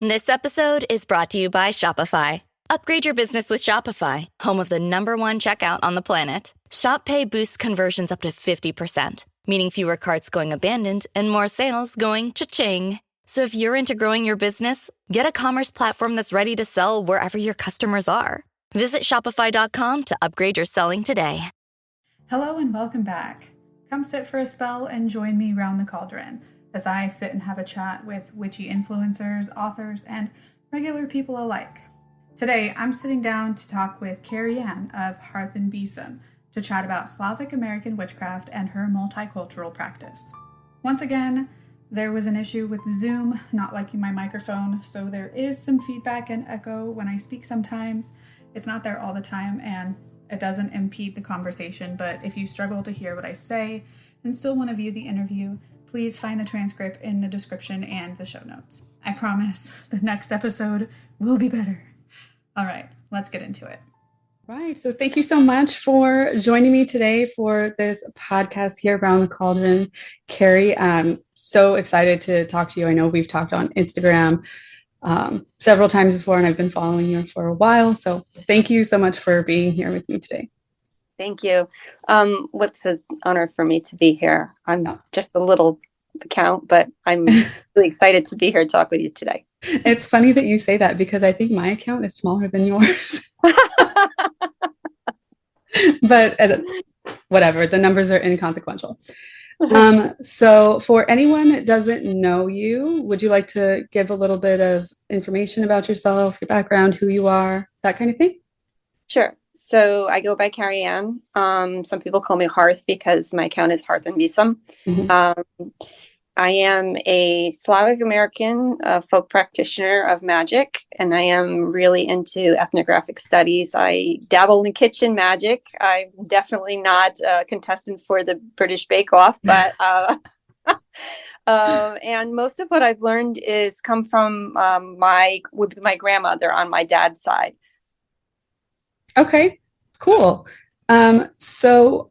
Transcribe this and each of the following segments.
This episode is brought to you by Shopify. Upgrade your business with Shopify, home of the #1 checkout on the planet. Shop Pay boosts conversions up to 50%, meaning fewer carts going abandoned and more sales going cha-ching. So if you're into growing your business, get a commerce platform that's ready to sell wherever your customers are. Visit shopify.com to upgrade your selling today. Hello and welcome back. Come sit for a spell and join me round the cauldron as I sit and have a chat with witchy influencers, authors, and regular people alike. Today, I'm sitting down to talk with Caireann of Hearth and Besom to chat about Slavic American witchcraft and her multicultural practice. Once again, there was an issue with Zoom not liking my microphone, so there is some feedback and echo when I speak sometimes. It's not there all the time, and it doesn't impede the conversation, but if you struggle to hear what I say and still want to view the interview, please find the transcript in the description and the show notes. I promise the next episode will be better. All right, let's get into it. Right, so thank you so much for joining me today for this podcast here around the cauldron. Carrie, I'm so excited to talk to you. I know we've talked on Instagram several times before, and I've been following you for a while. So thank you so much for being here with me today. Thank you. What's an honor for me to be here. I'm just a little account, but I'm really excited to be here to talk with you today. It's funny that you say that because I think my account is smaller than yours. But whatever, the numbers are inconsequential. So for anyone that doesn't know you, would you like to give a little bit of information about yourself, your background, who you are, that kind of thing? Sure. So I go by Caireann. Some people call me Hearth because my account is Hearth and Besom. Mm-hmm. I am a Slavic American folk practitioner of magic, and I am really into ethnographic studies. I dabble in kitchen magic. I'm definitely not a contestant for the British Bake Off, but and most of what I've learned is come from my grandmother on my dad's side. Okay, cool. So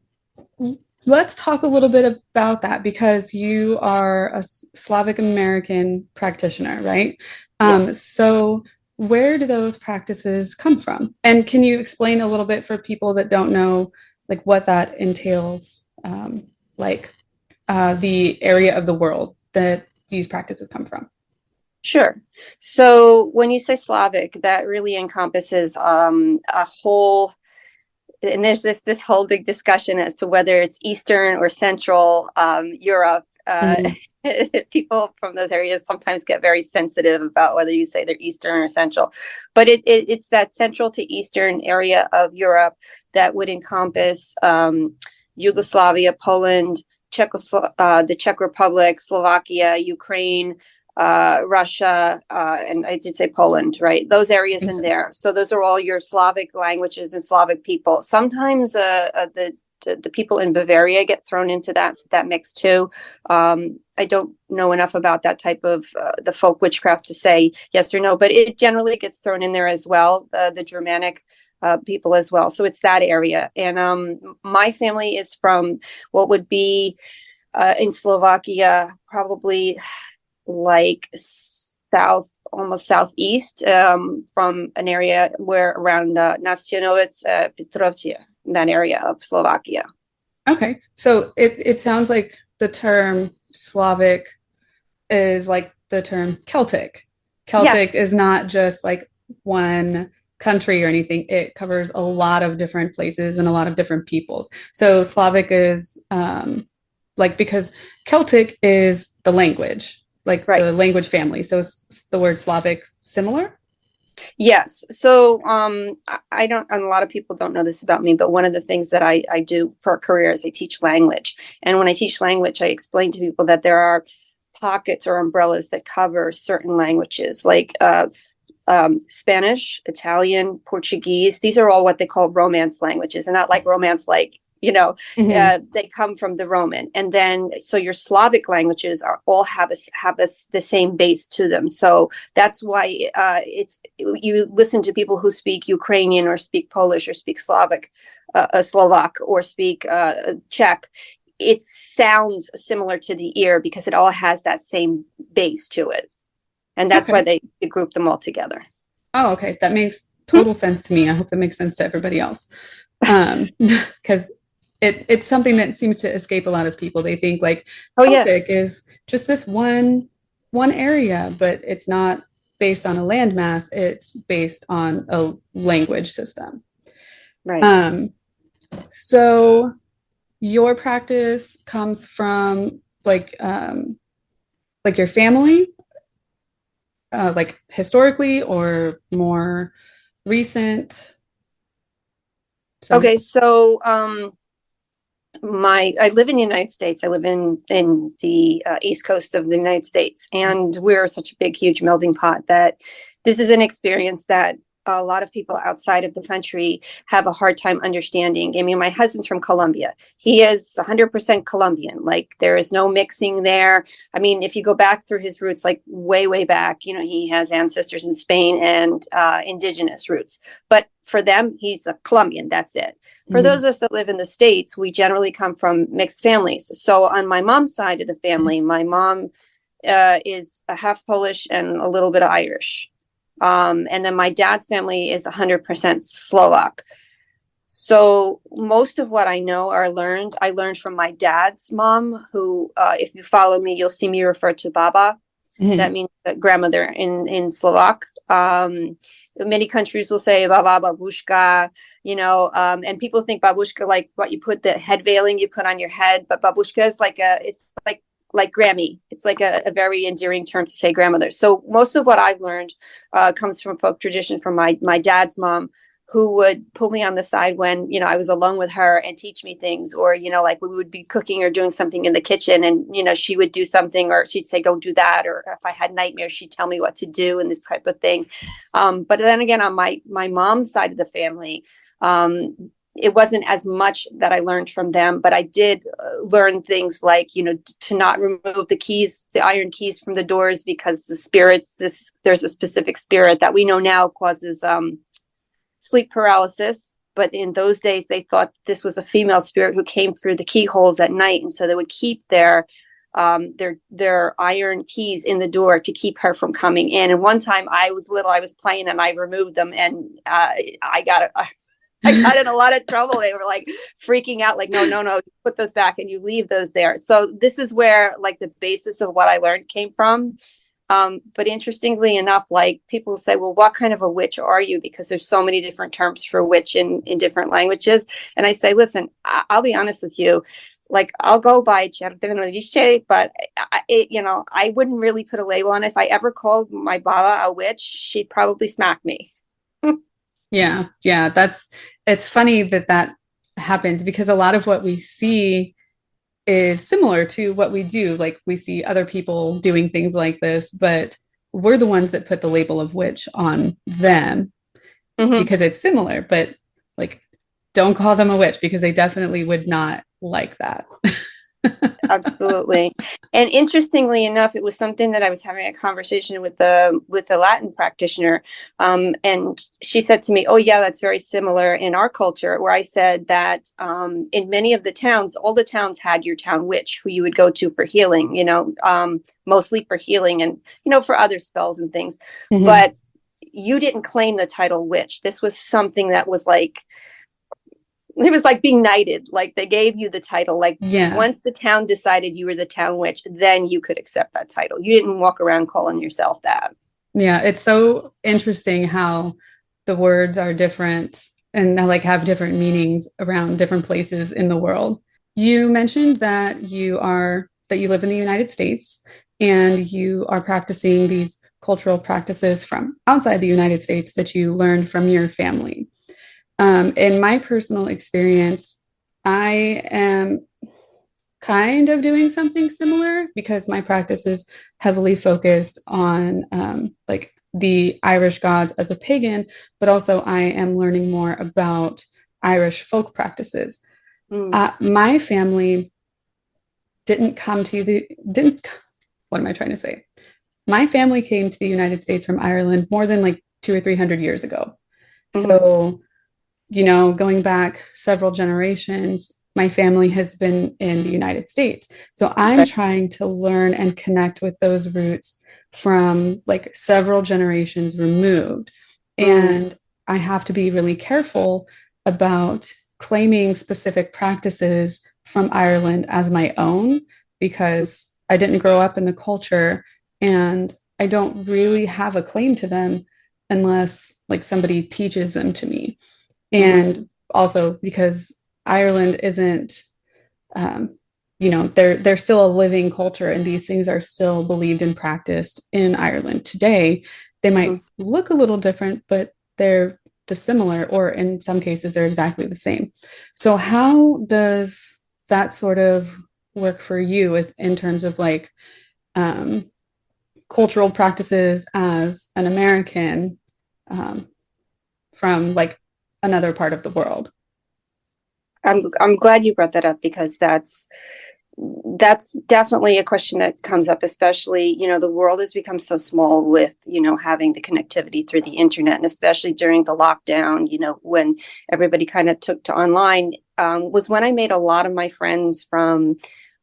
let's talk a little bit about that because you are a Slavic American practitioner, right? Yes. So where do those practices come from? And can you explain a little bit for people that don't know, like what that entails, the area of the world that these practices come from? Sure. So when you say Slavic, that really encompasses a whole, and there's this whole big discussion as to whether it's Eastern or Central Europe. People from those areas sometimes get very sensitive about whether you say they're Eastern or Central, but it's that Central to Eastern area of Europe that would encompass Yugoslavia, Poland, the Czech Republic, Slovakia, Ukraine, Russia, and I did say Poland, right? Those areas in there. So those are all your Slavic languages and Slavic people. Sometimes the people in Bavaria get thrown into that mix too. I don't know enough about that type of the folk witchcraft to say yes or no, but it generally gets thrown in there as well. The Germanic people as well. So it's that area. And my family is from what would be in Slovakia, probably like almost southeast, from an area where around Nastianovic, Petrovce, that area of Slovakia. Okay, so it sounds like the term Slavic is like the term Celtic. Celtic is not just like one country or anything. It covers a lot of different places and a lot of different peoples. So Slavic is because Celtic is the language. The language family. So is the word Slavic similar? Yes. So I don't, and a lot of people don't know this about me, but one of the things that I do for a career is I teach language. And when I teach language, I explain to people that there are pockets or umbrellas that cover certain languages, like Spanish, Italian, Portuguese. These are all what they call Romance languages, and not like romance, like they come from the Roman. And then, so your Slavic languages all have the same base to them. So that's why you listen to people who speak Ukrainian or speak Polish or speak Slovak or speak Czech. It sounds similar to the ear because it all has that same base to it. And that's why they group them all together. Oh, okay. That makes total sense to me. I hope that makes sense to everybody else. Because it's something that seems to escape a lot of people. They think like Celtic is just this one area, but it's not based on a landmass. It's based on a language system. Right. So your practice comes from like your family, like historically or more recent? Okay, so I live in the United States. I live in the East Coast of the United States, and we're such a big, huge melting pot that this is an experience that a lot of people outside of the country have a hard time understanding. I mean, my husband's from Colombia. He is 100% Colombian. Like, there is no mixing there. I mean, if you go back through his roots, like way, way back, you know, he has ancestors in Spain and indigenous roots. But for them, he's a Colombian. That's it. For those of us that live in the States, we generally come from mixed families. So on my mom's side of the family, my mom is a half Polish and a little bit of Irish. And then my dad's family is 100% Slovak. So most of what I know I learned from my dad's mom, who, if you follow me, you'll see me refer to Baba. That means grandmother in Slovak. Many countries will say Baba, Babushka, you know, and people think Babushka, like what you put, the head veiling you put on your head. But Babushka is it's like Grammy. It's like a very endearing term to say grandmother. So most of what I've learned comes from folk tradition from my dad's mom, who would pull me on the side when, you know, I was alone with her and teach me things, or, you know, like we would be cooking or doing something in the kitchen and, you know, she would do something or she'd say, don't do that. Or if I had nightmares, she'd tell me what to do and this type of thing. But then again, on my mom's side of the family, it wasn't as much that I learned from them, but I did learn things like, you know, to not remove the iron keys from the doors, because the spirits, there's a specific spirit that we know now causes sleep paralysis. But in those days, they thought this was a female spirit who came through the keyholes at night. And so they would keep their iron keys in the door to keep her from coming in. And one time I was playing and I removed them, and I got in a lot of trouble. They were like freaking out, like, no, you put those back and you leave those there. So this is where like the basis of what I learned came from. But interestingly enough, like people say, well, what kind of a witch are you? Because there's so many different terms for witch in different languages. And I say, listen, I'll be honest with you. Like, I'll go by but I wouldn't really put a label on it. If I ever called my Baba a witch, she'd probably smack me. Yeah. It's funny that happens, because a lot of what we see is similar to what we do. Like, we see other people doing things like this, but we're the ones that put the label of witch on them because it's similar. But like, don't call them a witch, because they definitely would not like that. Absolutely. And interestingly enough, it was something that I was having a conversation with the Latin practitioner. And she said to me, oh yeah, that's very similar in our culture, where I said that in many of the towns, all the towns had your town witch who you would go to for healing, you know, mostly for healing and, you know, for other spells and things. But you didn't claim the title witch. This was something that was like, it was like being knighted. Like, they gave you the title. Like, once the town decided you were the town witch, then you could accept that title. You didn't walk around calling yourself that. Yeah, it's so interesting how the words are different and like have different meanings around different places in the world. You mentioned that you live in the United States and you are practicing these cultural practices from outside the United States that you learned from your family. In my personal experience, I am kind of doing something similar, because my practice is heavily focused on like the Irish gods as a pagan, but also I am learning more about Irish folk practices. My family what am I trying to say? My family came to the United States from Ireland more than like 200 or 300 years ago. So, you know, going back several generations, my family has been in the United States. So I'm trying to learn and connect with those roots from like several generations removed. And I have to be really careful about claiming specific practices from Ireland as my own because I didn't grow up in the culture and I don't really have a claim to them unless like somebody teaches them to me. And also because Ireland isn't, they're still a living culture and these things are still believed and practiced in Ireland today. They might look a little different, but they're dissimilar, or in some cases, they're exactly the same. So how does that sort of work for you as in terms of like cultural practices as an American from like another part of the world? I'm glad you brought that up because that's definitely a question that comes up, especially, the world has become so small with, having the connectivity through the internet, and especially during the lockdown, when everybody kind of took to online, was when I made a lot of my friends from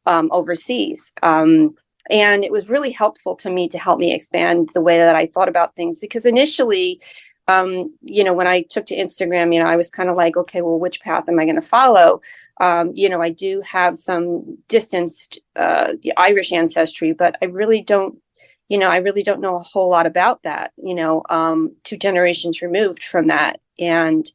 overseas. And it was really helpful to me to help me expand the way that I thought about things, because initially, when I took to Instagram, I was kind of like, okay, well, which path am I going to follow? I do have some distanced Irish ancestry, but I really don't know a whole lot about that, 2 generations removed from that. And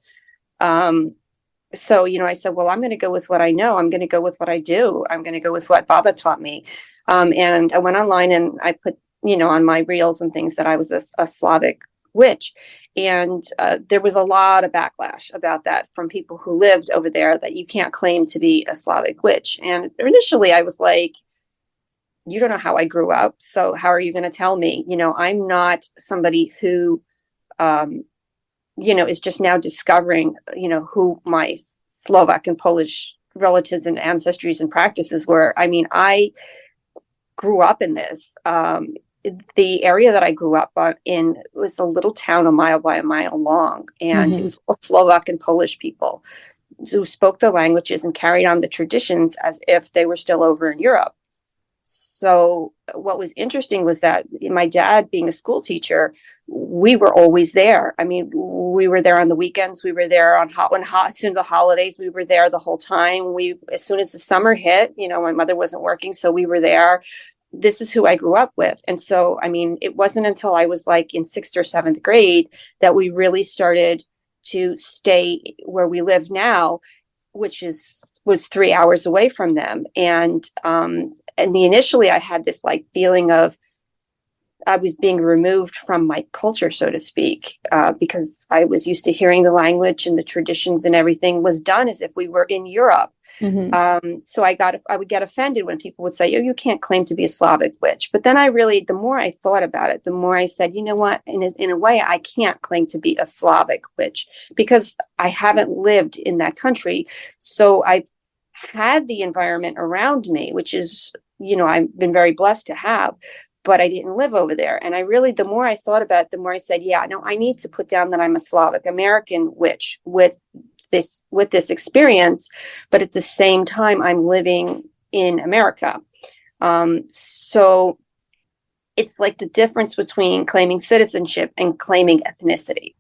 so, I said, well, I'm going to go with what I know. I'm going to go with what I do. I'm going to go with what Baba taught me. And I went online and I put, on my reels and things that I was a Slavic witch. And there was a lot of backlash about that from people who lived over there, that you can't claim to be a Slavic witch. And initially I was like, you don't know how I grew up, so how are you going to tell me? I'm not somebody who, is just now discovering, who my Slovak and Polish relatives and ancestries and practices were. I mean, I grew up in this. The area that I grew up in was a little town a mile by a mile long, and it was all Slovak and Polish people who spoke the languages and carried on the traditions as if they were still over in Europe. So what was interesting was that my dad, being a school teacher, we were always there. I mean, we were there on the weekends. We were there as soon as the holidays, we were there the whole time. As soon as the summer hit, my mother wasn't working, so we were there. This is who I grew up with. And so, I mean, it wasn't until I was like in 6th or 7th grade that we really started to stay where we live now, which was 3 hours away from them. And initially I had this like feeling of I was being removed from my culture, so to speak, because I was used to hearing the language and the traditions and everything was done as if we were in Europe. So I would get offended when people would say, oh, you can't claim to be a Slavic witch. But then the more I thought about it, the more I said, you know what, in a way, I can't claim to be a Slavic witch because I haven't lived in that country. So I've had the environment around me, which is, I've been very blessed to have, but I didn't live over there. And the more I thought about it, the more I said, yeah, no, I need to put down that I'm a Slavic American witch with this experience, but at the same time, I'm living in America. So it's like the difference between claiming citizenship and claiming ethnicity,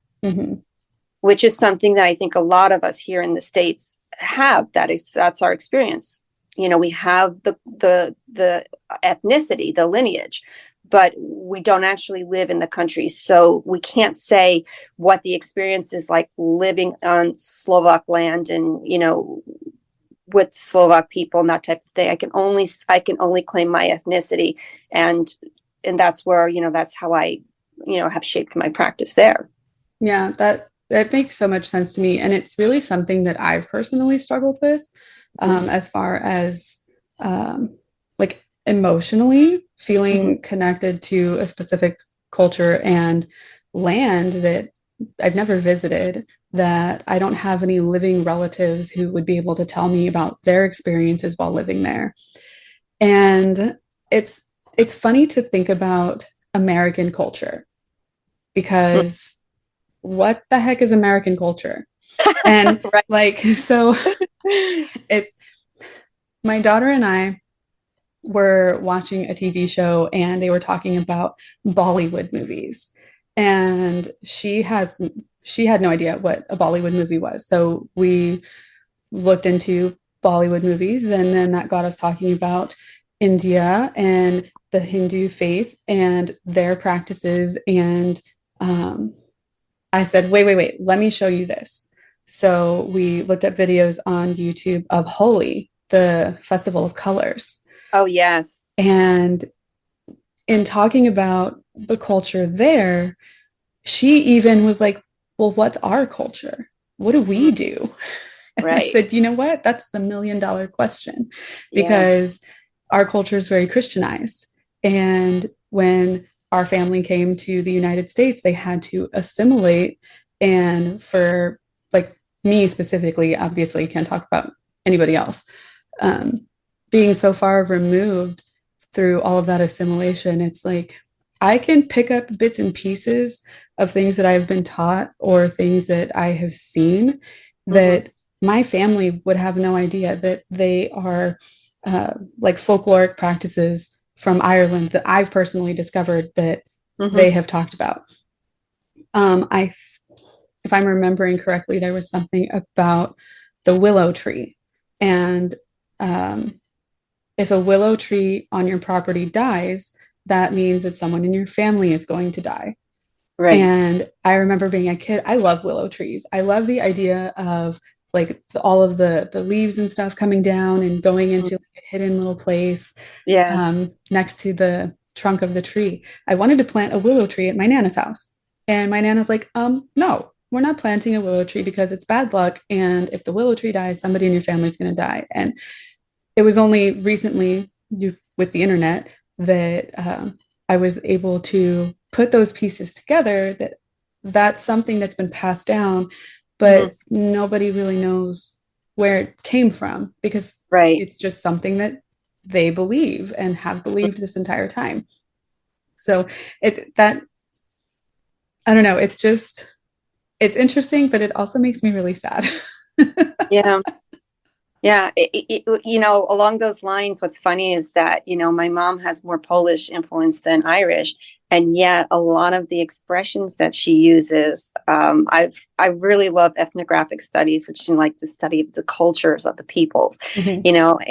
which is something that I think a lot of us here in the States have. That's our experience. We have the ethnicity, the lineage, but we don't actually live in the country. So we can't say what the experience is like living on Slovak land and, with Slovak people and that type of thing. I can only claim my ethnicity. And that's where, that's how I, have shaped my practice there. Yeah, that makes so much sense to me. And it's really something that I've personally struggled with as far as like emotionally feeling connected to a specific culture and land that I've never visited, that I don't have any living relatives who would be able to tell me about their experiences while living there. And it's funny to think about American culture, because what the heck is American culture? And so it's my daughter and I were watching a TV show and they were talking about Bollywood movies. And she had no idea what a Bollywood movie was. So we looked into Bollywood movies, and then that got us talking about India and the Hindu faith and their practices. And I said, wait, let me show you this. So we looked at videos on YouTube of Holi, the festival of colors. Oh, yes. And in talking about the culture there, she even was like, well, what's our culture? What do we do? And Right. I said, you know what? That's the $1 million question, because our culture is very Christianized. And when our family came to the United States, they had to assimilate. And for like me specifically, obviously you can't talk about anybody else, being so far removed through all of that assimilation, it's like I can pick up bits and pieces of things that I've been taught or things that I have seen that my family would have no idea that they are like folkloric practices from Ireland that I've personally discovered that they have talked about. If I'm remembering correctly, there was something about the willow tree. And if a willow tree on your property dies, that means that someone in your family is going to die. Right. And I remember being a kid, I love willow trees. I love the idea of like all of the leaves and stuff coming down and going into like a hidden little place next to the trunk of the tree. I wanted to plant a willow tree at my Nana's house. And my Nana's like, no, we're not planting a willow tree because it's bad luck. And if the willow tree dies, somebody in your family is going to die. And it was only recently with the internet that I was able to put those pieces together, that that's something that's been passed down, but nobody really knows where it came from, because it's just something that they believe and have believed this entire time. So it's that, I don't know, it's interesting, but it also makes me really sad. Yeah, along those lines, what's funny is that, my mom has more Polish influence than Irish, and yet a lot of the expressions that she uses, I really love ethnographic studies, which is like the study of the cultures of the peoples,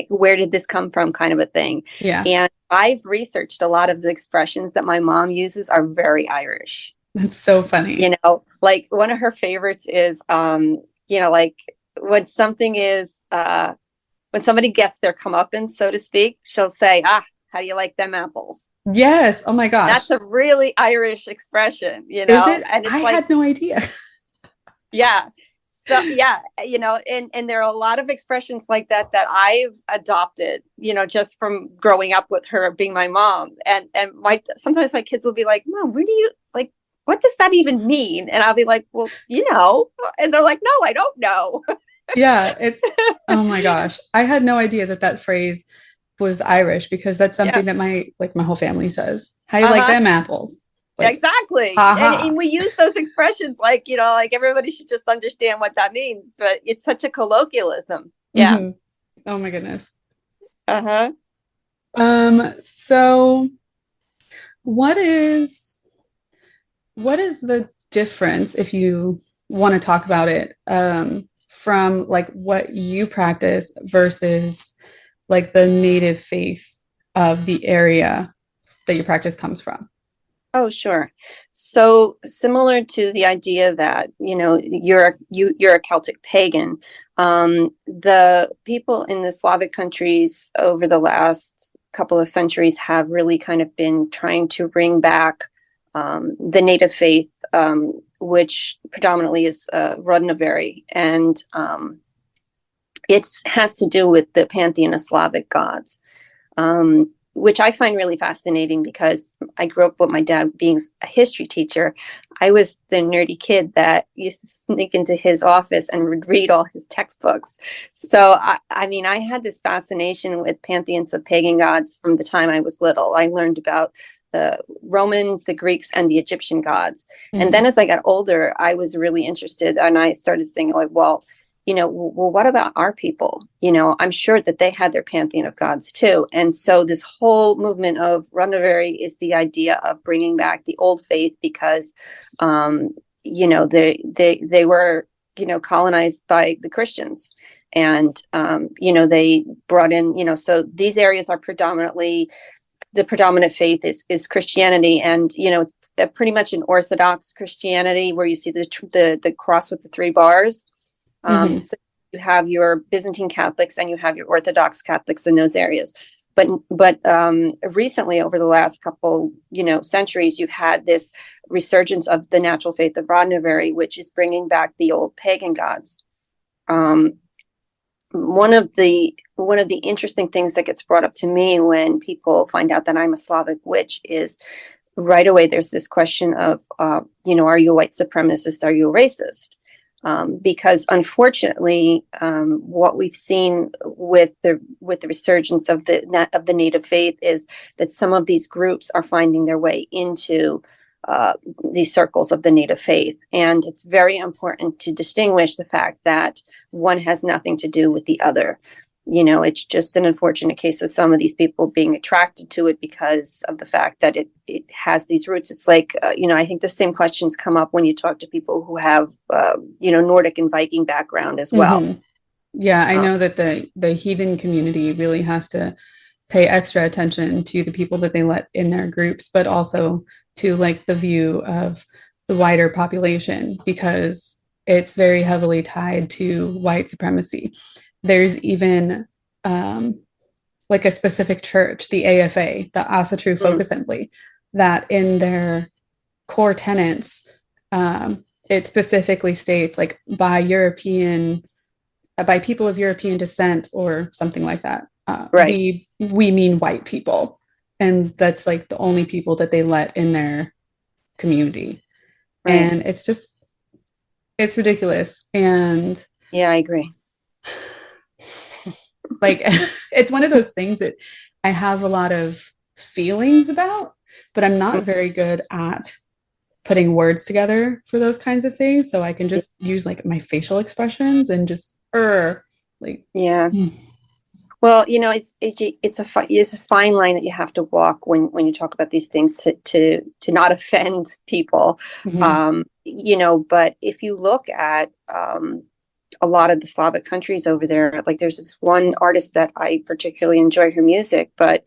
where did this come from kind of a thing. Yeah. And I've researched a lot of the expressions that my mom uses are very Irish. That's so funny. Like one of her favorites is, like when something is, when somebody gets their comeuppance, so to speak, she'll say, how do you like them apples? Yes. Oh my gosh. That's a really Irish expression, Is it? And it's I had no idea. Yeah. So, and there are a lot of expressions like that I've adopted, just from growing up with her being my mom. And sometimes my kids will be like, Mom, where do you like, what does that even mean? And I'll be like, well, and they're like, no, I don't know. Yeah, oh my gosh. I had no idea that phrase was Irish, because that's something that my whole family says. How do you like them apples? Like, exactly. And we use those expressions like everybody should just understand what that means, but it's such a colloquialism. Yeah. Mm-hmm. Oh my goodness. So what is the difference, if you want to talk about it, from like what you practice versus like the native faith of the area that your practice comes from? Oh, sure. So similar to the idea that, you're a Celtic pagan, the people in the Slavic countries over the last couple of centuries have really kind of been trying to bring back the native faith, which predominantly is Rodnovery, and it has to do with the pantheon of Slavic gods, which I find really fascinating, because I grew up with my dad being a history teacher. I was the nerdy kid that used to sneak into his office and would read all his textbooks. So, I had this fascination with pantheons of pagan gods from the time I was little. I learned about the Romans, the Greeks, and the Egyptian gods. Mm-hmm. And then as I got older, I was really interested, and I started thinking like, well, well, what about our people? I'm sure that they had their pantheon of gods too. And so this whole movement of Randaveri is the idea of bringing back the old faith because, they were, colonized by the Christians. And, they brought in, so these areas are predominantly, the predominant faith is Christianity. And, it's pretty much an Orthodox Christianity where you see the cross with the three bars. So you have your Byzantine Catholics and you have your Orthodox Catholics in those areas. But recently, over the last couple, centuries, you've had this resurgence of the natural faith of Randaveri, which is bringing back the old pagan gods. One of the interesting things that gets brought up to me when people find out that I'm a Slavic witch is right away there's this question of, are you a white supremacist? Are you a racist? Because unfortunately, what we've seen with the resurgence of the native faith is that some of these groups are finding their way into these circles of the native faith, and it's very important to distinguish the fact that one has nothing to do with the other. It's just an unfortunate case of some of these people being attracted to it because of the fact that it has these roots. It's like, I think the same questions come up when you talk to people who have, Nordic and Viking background as well. Mm-hmm. Yeah, I know that the heathen community really has to pay extra attention to the people that they let in their groups, but also to like the view of the wider population, because it's very heavily tied to white supremacy. There's even like a specific church, the AFA, the Asatru Folk Assembly, that in their core tenets, it specifically states like by people of European descent or something like that. Right. We mean white people. And that's like the only people that they let in their community. Right. And it's ridiculous. And yeah, I agree. Like, it's one of those things that I have a lot of feelings about, but I'm not very good at putting words together for those kinds of things. So I can just use like my facial expressions and just, yeah. Well, it's a fine line that you have to walk when you talk about these things to not offend people. Mm-hmm. But if you look at, a lot of the Slavic countries over there, like there's this one artist that I particularly enjoy her music, but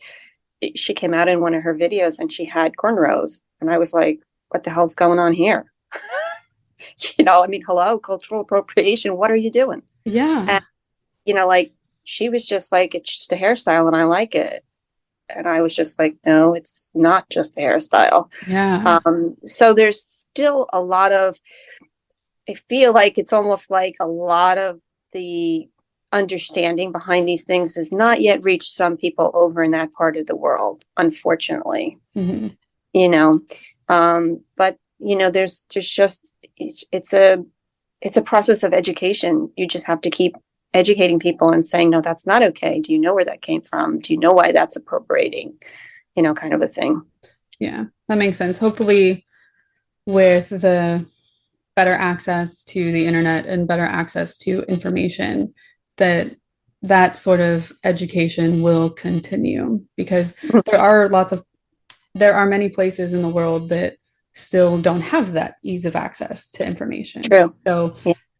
she came out in one of her videos and she had cornrows, and I was like, what the hell's going on here? Hello, cultural appropriation. What are you doing? Yeah. And, she was just like, it's just a hairstyle and I like it. And I was just like, no, it's not just a hairstyle. Yeah. So there's still a lot of, I feel like it's almost like a lot of the understanding behind these things has not yet reached some people over in that part of the world, unfortunately. Mm-hmm. But there's just it's a process of education. You just have to keep educating people and saying, no, that's not okay. Do you know where that came from? Do you know why that's appropriating? Kind of a thing. Yeah, that makes sense. Hopefully, with the better access to the internet and better access to information, that sort of education will continue, because there are many places in the world that still don't have that ease of access to information. True. So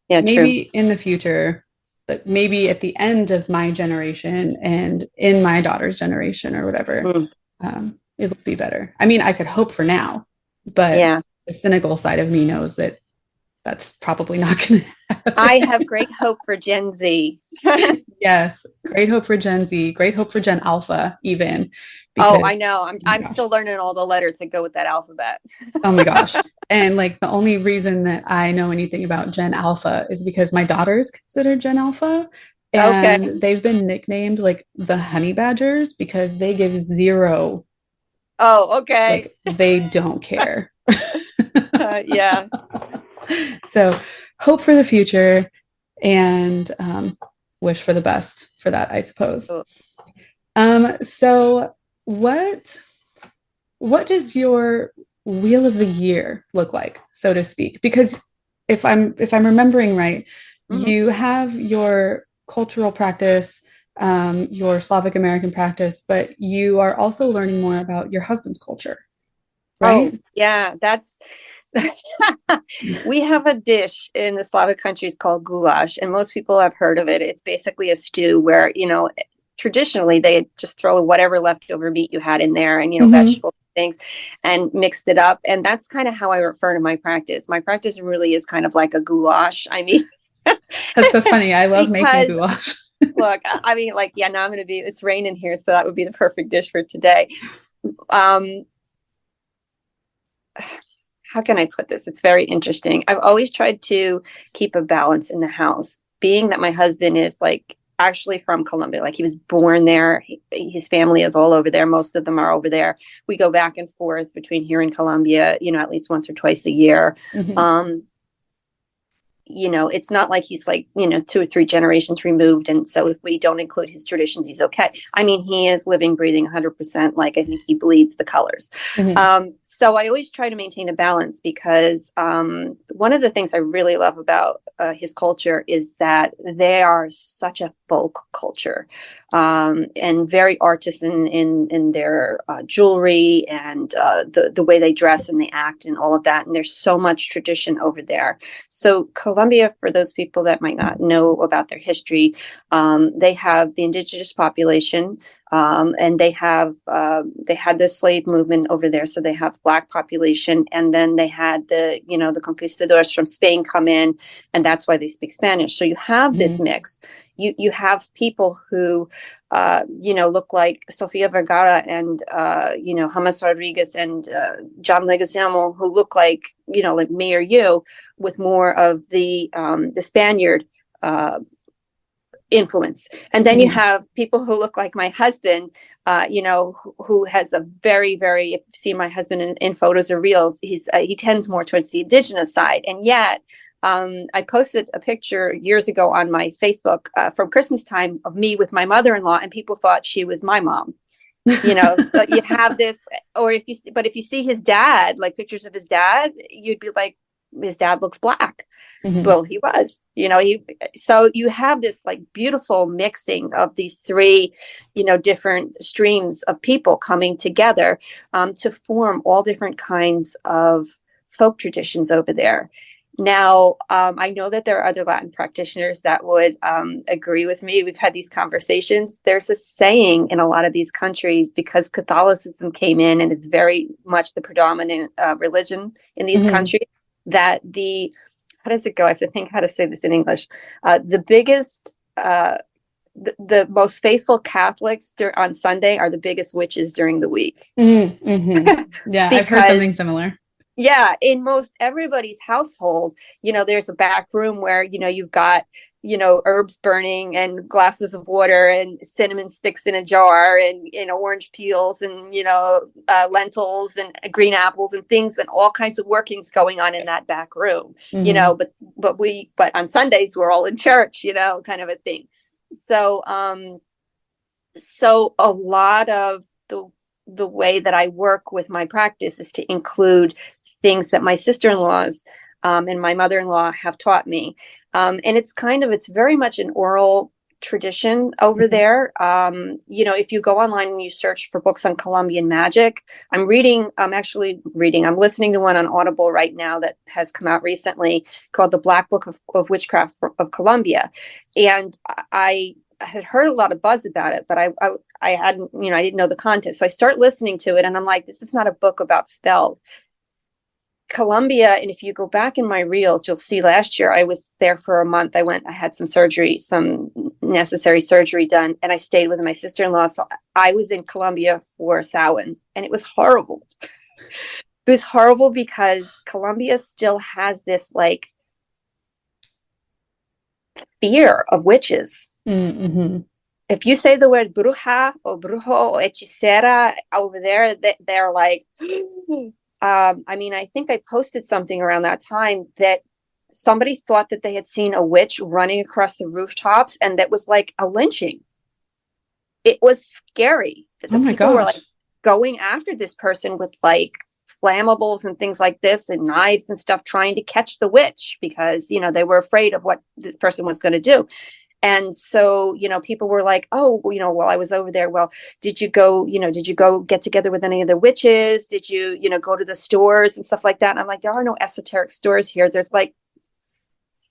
maybe in the future, but maybe at the end of my generation and in my daughter's generation or whatever, it'll be better. I mean, I could hope for now, but the cynical side of me knows that that's probably not going to happen. I have great hope for Gen Z. Yes, great hope for Gen Z, great hope for Gen Alpha even. Because, I know. I'm still learning all the letters that go with that alphabet. Oh my gosh. And like the only reason that I know anything about Gen Alpha is because my daughter is considered Gen Alpha. And they've been nicknamed like the honey badgers because they give zero. Oh, okay. Like, they don't care. Yeah. So hope for the future and wish for the best for that, I suppose. So what does your wheel of the year look like, so to speak? Because if I'm remembering right, you have your cultural practice, your Slavic American practice, but you are also learning more about your husband's culture, right? Oh, yeah, that's we have a dish in the Slavic countries called goulash, and most people have heard of it. It's basically a stew where, traditionally they just throw whatever leftover meat you had in there and, vegetables and things and mixed it up. And that's kind of how I refer to my practice. My practice really is kind of like a goulash. I mean, that's so funny. I love making goulash. Look, I mean, like, yeah, now it's raining here, so that would be the perfect dish for today. How can I put this? It's very interesting. I've always tried to keep a balance in the house, being that my husband is like actually from Colombia. Like he was born there. His family is all over there. Most of them are over there. We go back and forth between here and Colombia, at least once or twice a year. It's not like he's like, 2 or 3 generations removed. And so if we don't include his traditions, he's okay. I mean, he is living, breathing 100%. Like I think he bleeds the colors. So I always try to maintain a balance because one of the things I really love about his culture is that they are such a folk culture and very artisan in their jewelry and the way they dress and they act and all of that. And there's so much tradition over there. So Colombia, for those people that might not know about their history, they have the indigenous population, and they had the slave movement over there. So they have Black population, and then they had the conquistadors from Spain come in, and that's why they speak Spanish. So you have this mix. You have people who look like Sofia Vergara and James Rodriguez and John Leguizamo, who look like like me or you, with more of the Spaniard influence. And then you have people who look like my husband, who has a very, very, if you've seen my husband in photos or reels, he tends more towards the indigenous side. And yet I posted a picture years ago on my Facebook from Christmas time of me with my mother-in-law, and people thought she was my mom. So you have this, or if you see his dad, like pictures of his dad, you'd be like, his dad looks Black. Well, he was, so you have this like beautiful mixing of these 3, different streams of people coming together to form all different kinds of folk traditions over there. Now, I know that there are other Latin practitioners that would agree with me. We've had these conversations. There's a saying in a lot of these countries, because Catholicism came in and is very much the predominant religion in these countries, that how does it go? I have to think how to say this in English. The biggest, the most faithful Catholics on Sunday are the biggest witches during the week. Yeah, I've heard something similar. Yeah, in most everybody's household, there's a back room where, you've got, herbs burning and glasses of water and cinnamon sticks in a jar and, orange peels and, lentils and green apples and things and all kinds of workings going on in that back room, but on Sundays we're all in church, kind of a thing. So, so a lot of the way that I work with my practice is to include things that my sister-in-laws and my mother-in-law have taught me. And it's very much an oral tradition over there. If you go online and you search for books on Colombian magic, I'm listening to one on Audible right now that has come out recently called The Black Book of Witchcraft of Colombia. And I had heard a lot of buzz about it, but I hadn't, I didn't know the content. So I start listening to it and I'm like, this is not a book about spells. Colombia, and if you go back in my reels, you'll see last year I was there for a month. I had some necessary surgery done, and I stayed with my sister-in-law. So I was in Colombia for Samhain, and it was horrible. It was horrible because Colombia still has this like fear of witches. If you say the word bruja or brujo or hechicera over there, they're like, I think I posted something around that time that somebody thought that they had seen a witch running across the rooftops, and that was like a lynching. It was scary. Oh my people gosh. were like going after this person with like flammables and things like this and knives and stuff trying to catch the witch because, they were afraid of what this person was going to do. And so, people were like, oh, while I was over there, well, did you go get together with any of the witches? Did you, go to the stores and stuff like that? And I'm like, there are no esoteric stores here. There's like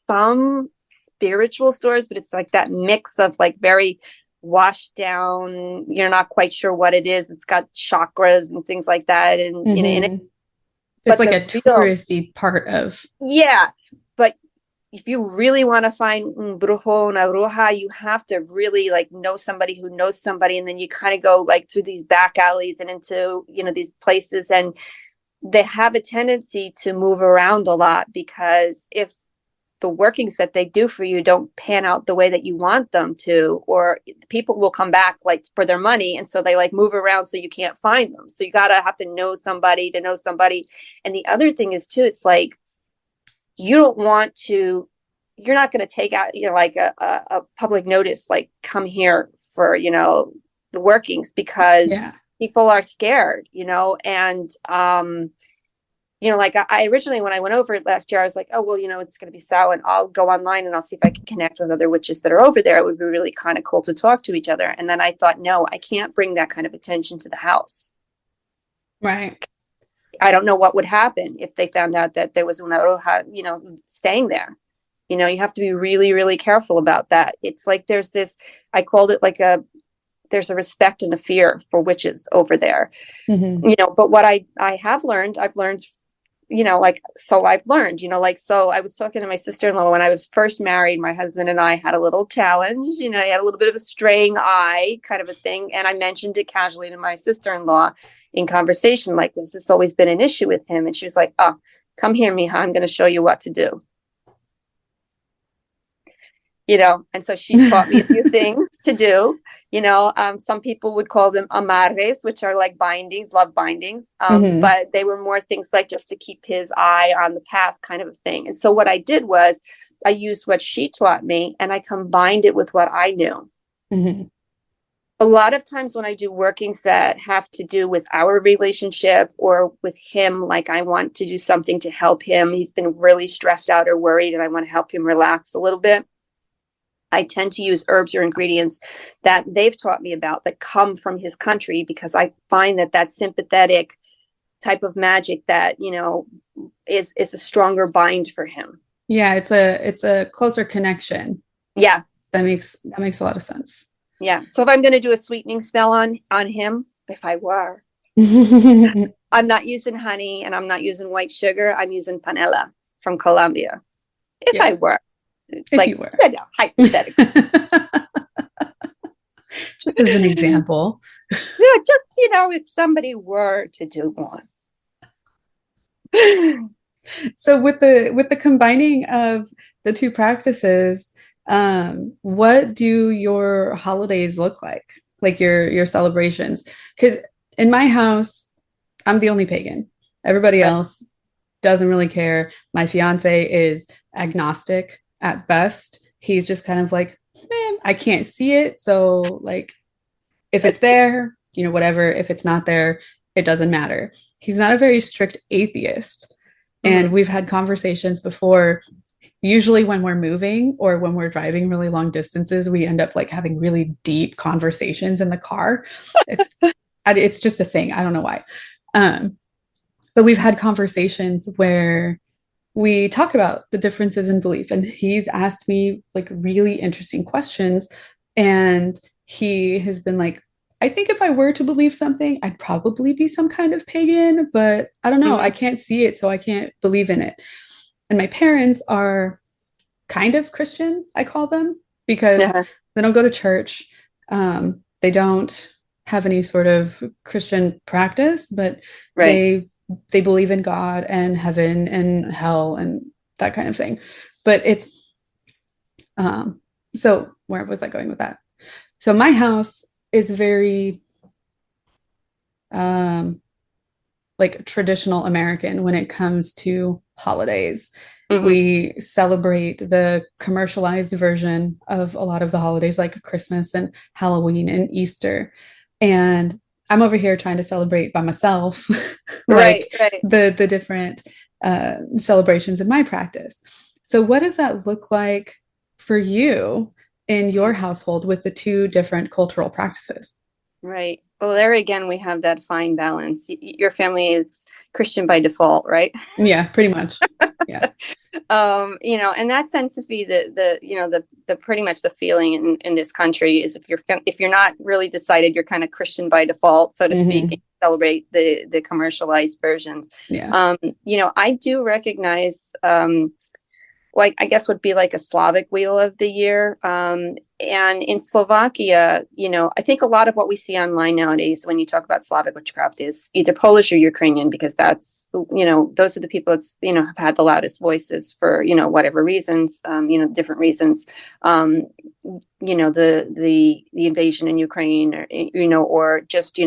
some spiritual stores, but it's like that mix of like very washed down, you're not quite sure what it is. It's got chakras and things like that. And, mm-hmm. It's like a touristy part of. Yeah. But if you really want to find un brujo, una bruja, you have to really like know somebody who knows somebody. And then you kind of go like through these back alleys and into, these places. And they have a tendency to move around a lot because if the workings that they do for you don't pan out the way that you want them to, or people will come back like for their money. And so they like move around so you can't find them. So you have to know somebody to know somebody. And the other thing is too, it's like, you're not going to take out, like a public notice, like come here for, the workings because people are scared, and, like I originally, when I went over it last year, I was like, oh, well, it's going to be Samhain. I'll go online and I'll see if I can connect with other witches that are over there. It would be really kind of cool to talk to each other. And then I thought, no, I can't bring that kind of attention to the house. Right. I don't know what would happen if they found out that there was una bruja, staying there. You have to be really, really careful about that. It's like there's this, I called it like there's a respect and a fear for witches over there. Mm-hmm. But what I've learned, I've learned, so I was talking to my sister-in-law when I was first married. My husband and I had a little challenge, he had a little bit of a straying eye kind of a thing. And I mentioned it casually to my sister-in-law in conversation like this. It's always been an issue with him. And she was like, oh, come here, mija, I'm going to show you what to do. And so she taught me a few things to do. Some people would call them amarres, which are like bindings, love bindings. Mm-hmm. But they were more things like just to keep his eye on the path kind of a thing. And so what I did was I used what she taught me and I combined it with what I knew. Mm-hmm. A lot of times when I do workings that have to do with our relationship or with him, like I want to do something to help him. He's been really stressed out or worried and I want to help him relax a little bit. I tend to use herbs or ingredients that they've taught me about that come from his country because I find that sympathetic type of magic that, is a stronger bind for him. Yeah, it's a closer connection. Yeah. That makes a lot of sense. Yeah. So if I'm going to do a sweetening spell on him, if I were, I'm not using honey and I'm not using white sugar. I'm using panela from Colombia. If I were. If you were. Hypothetically. Just as an example. Yeah, just, if somebody were to do one. So with the combining of the two practices, what do your holidays look like? Like your celebrations? Because in my house, I'm the only pagan. Everybody else doesn't really care. My fiance is agnostic at best. He's just kind of like, man, I can't see it. So like, if it's there, whatever. If it's not there, it doesn't matter. He's not a very strict atheist. And we've had conversations before. Usually when we're moving or when we're driving really long distances, we end up like having really deep conversations in the car. It's just a thing. I don't know why. But we've had conversations where we talk about the differences in belief, and he's asked me like really interesting questions. And he has been like, I think if I were to believe something, I'd probably be some kind of pagan, but I don't know. I can't see it, so I can't believe in it. And my parents are kind of Christian, I call them, because they don't go to church. They don't have any sort of Christian practice, but they believe in God and heaven and hell and that kind of thing. But it's, so where was I going with that? So my house is very, like traditional American when it comes to holidays. We celebrate the commercialized version of a lot of the holidays like Christmas and Halloween and Easter. And I'm over here trying to celebrate by myself, Right, like right. the different celebrations in my practice. So, what does that look like for you in your household with the two different cultural practices? Right. Well, there again, we have that fine balance. Your family is Christian by default, right? Yeah, pretty much. Yeah. And that tends to be the pretty much the feeling in this country is if you're not really decided, you're kind of Christian by default, so to speak, and Hmm. you celebrate the commercialized versions. Yeah. I do recognize like I guess would be like a Slavic Wheel of the Year. And in Slovakia, I think a lot of what we see online nowadays when you talk about Slavic witchcraft is either Polish or Ukrainian, because that's, those are the people that's, have had the loudest voices for, whatever reasons, different reasons. The invasion in Ukraine, or just,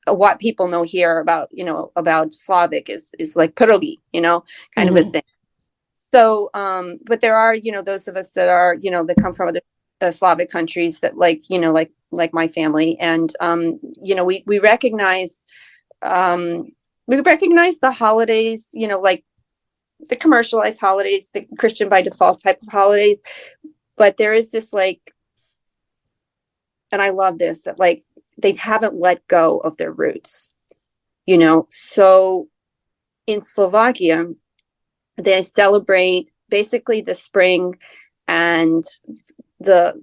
what people know here about Slavic is like pierogi, kind of a Hmm. thing. So, but there are, those of us that are, that come from other Slavic countries that like my family. And, um, we recognize the holidays, like the commercialized holidays, the Christian by default type of holidays. But there is this and I love this, that like, they haven't let go of their roots, So in Slovakia, they celebrate basically the spring and the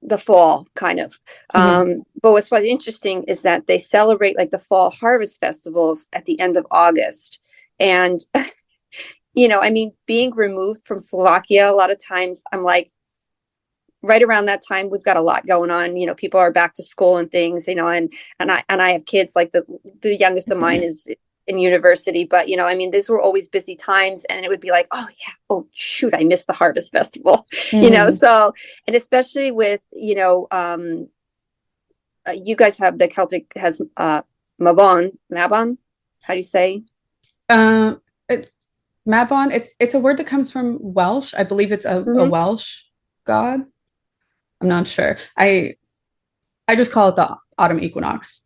the fall kind of. Hmm. But what's quite interesting is that they celebrate like the fall harvest festivals at the end of August. And I mean, being removed from Slovakia, a lot of times I'm like, right around that time we've got a lot going on. People are back to school and things, and I have kids, like the youngest of mine is in university, but I mean, these were always busy times, and it would be like, oh yeah, oh shoot, I missed the harvest festival. Hmm. So, and especially with you guys have the Celtic has Mabon, how do you say? Um, it, Mabon, it's a word that comes from Welsh. I believe it's a Mm-hmm. Welsh god. I'm not sure. I just call it the autumn equinox.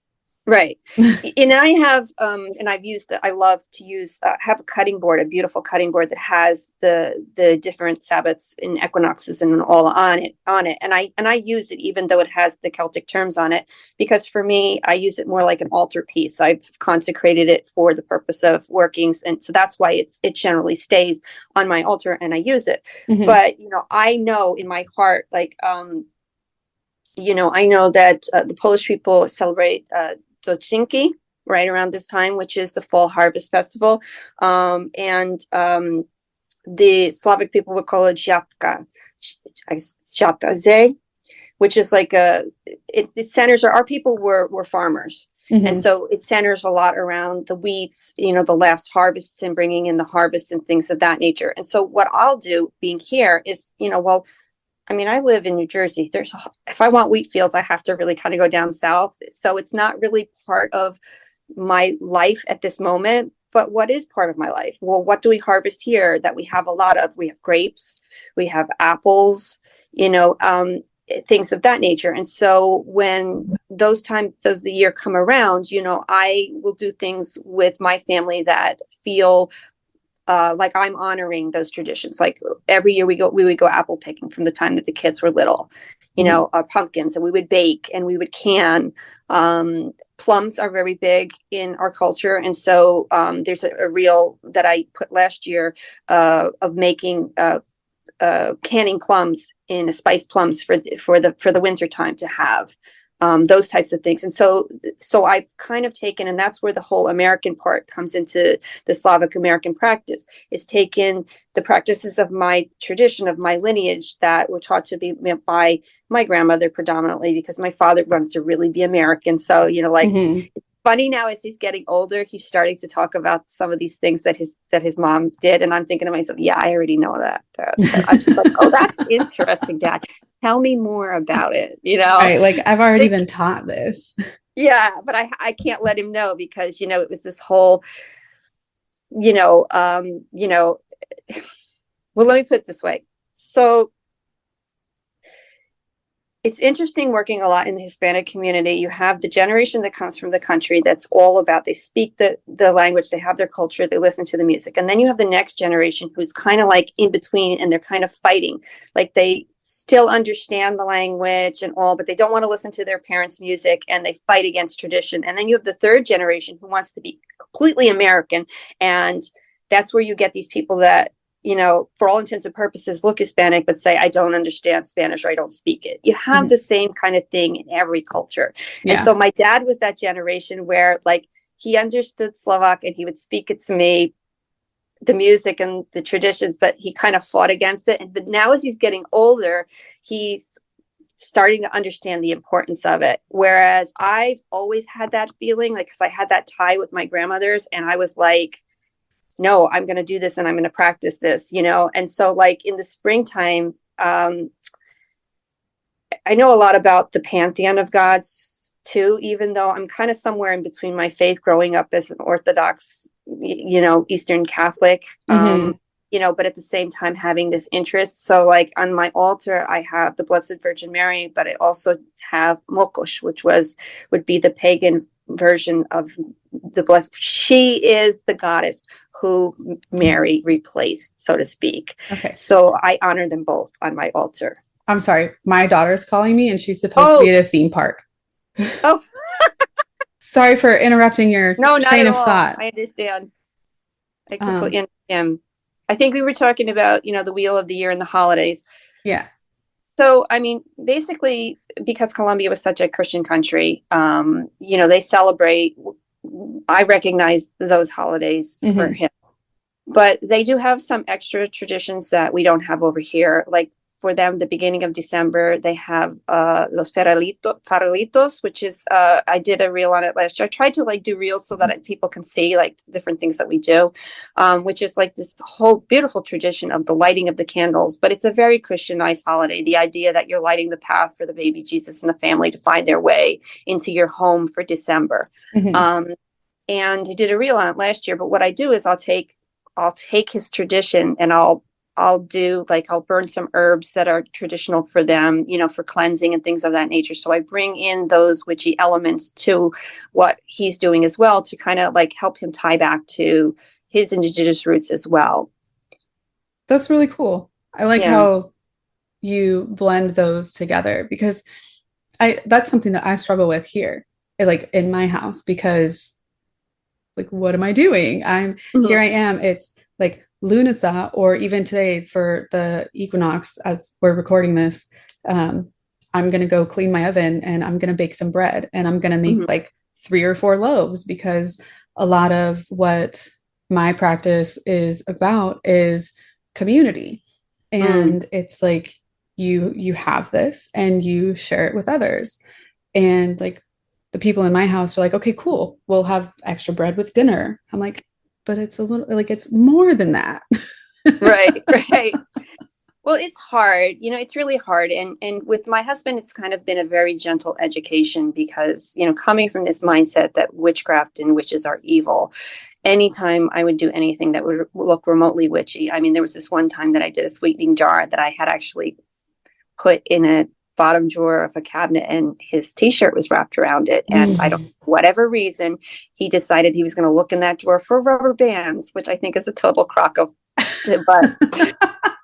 Right. And I have, and I've used that. I love to use, have a cutting board, a beautiful cutting board that has the different Sabbats and equinoxes and all on it. And I use it even though it has the Celtic terms on it, because for me, I use it more like an altar piece. I've consecrated it for the purpose of workings. And so that's why it generally stays on my altar and I use it. Hmm. But, I know in my heart, like, I know that the Polish people celebrate Docinki right around this time, which is the fall harvest festival. And the Slavic people would call it Zhatka, which is like it centers, our people were farmers. And Hmm. so it centers a lot around the wheats, the last harvests and bringing in the harvest and things of that nature. And so what I'll do being here is, well, I mean, I live in New Jersey. If I want wheat fields, I have to really kind of go down south. So it's not really part of my life at this moment. But what is part of my life? Well, what do we harvest here that we have a lot of? We have grapes, we have apples, things of that nature. And so when those the year come around, I will do things with my family that feel like I'm honoring those traditions. Like every year we would go apple picking from the time that the kids were little, Hmm. pumpkins, and we would bake and we would can. Plums are very big in our culture. And so there's a reel that I put last year of making canning plums in spiced plums for the winter time to have. Those types of things. And so I've kind of taken, and that's where the whole American part comes into the Slavic American practice, is taken the practices of my tradition, of my lineage that were taught to me by my grandmother predominantly, because my father wanted to really be American. So, like, Hmm. funny now as he's getting older, he's starting to talk about some of these things that his mom did, and I'm thinking to myself, yeah, I already know that. I'm just like, oh, that's interesting, Dad. Tell me more about it. Right. Like I've already Think, been taught this. yeah, but I can't let him know, because it was this whole you know um you know well, let me put it this way. So it's interesting working a lot in the Hispanic community. You have the generation that comes from the country that's all about, they speak the language, they have their culture, they listen to the music. And then you have the next generation who's kind of like in between, and they're kind of fighting. Like they still understand the language and all, but they don't want to listen to their parents' music, and they fight against tradition. And then you have the third generation who wants to be completely American. And that's where you get these people that, you know, for all intents and purposes, look Hispanic, but say, I don't understand Spanish, or I don't speak it. You have the same kind of thing in every culture. Yeah. And so my dad was that generation where like he understood Slovak and he would speak it to me, the music and the traditions, but he kind of fought against it. And now as he's getting older, he's starting to understand the importance of it. Whereas I've always had that feeling, like, because I had that tie with my grandmothers, and I was like, no, I'm going to do this and I'm going to practice this, you know? And so like in the springtime, I know a lot about the pantheon of gods too, even though I'm kind of somewhere in between my faith, growing up as an Orthodox, you know, Eastern Catholic, you know, but at the same time having this interest. So like on my altar, I have the Blessed Virgin Mary, but I also have Mokosh, which would be the pagan version of the Blessed. She is the goddess who Mary replaced, so to speak. Okay. So I honor them both on my altar. I'm sorry. My daughter's calling me, and she's supposed to be at a theme park. Oh, sorry for interrupting your train of thought. I understand. I completely understand. I think we were talking about, you know, the wheel of the year and the holidays. Yeah. So, I mean, basically, because Colombia was such a Christian country, you know, they celebrate. I recognize those holidays for him, but they do have some extra traditions that we don't have over here. Like for them, the beginning of December, they have los farolitos, which is, I did a reel on it last year. I tried to like do reels so that people can see like different things that we do, which is like this whole beautiful tradition of the lighting of the candles. But it's a very Christianized holiday. The idea that you're lighting the path for the baby Jesus and the family to find their way into your home for December. And I did a reel on it last year. But what I do is I'll take his tradition, and I'll burn some herbs that are traditional for them, you know, for cleansing and things of that nature. So I bring in those witchy elements to what he's doing as well, to kind of like help him tie back to his indigenous roots as well. That's really cool. I like how you blend those together, because that's something that I struggle with here, like in my house, because like, what am I doing? Here I am. It's like Lunasa, or even today for the equinox, as we're recording this, I'm going to go clean my oven, and I'm going to bake some bread, and I'm going to make like 3 or 4 loaves, because a lot of what my practice is about is community. And it's like, you have this and you share it with others. And like the people in my house are like, okay, cool, we'll have extra bread with dinner. I'm like, but it's a little like, it's more than that. Right. Well, it's hard, you know, it's really hard. And with my husband, it's kind of been a very gentle education, because, you know, coming from this mindset that witchcraft and witches are evil, anytime I would do anything that would look remotely witchy. I mean, there was this one time that I did a sweetening jar that I had actually put in a bottom drawer of a cabinet, and his t-shirt was wrapped around it. And I don't, whatever reason, he decided he was going to look in that drawer for rubber bands, which I think is a total crock of shit. But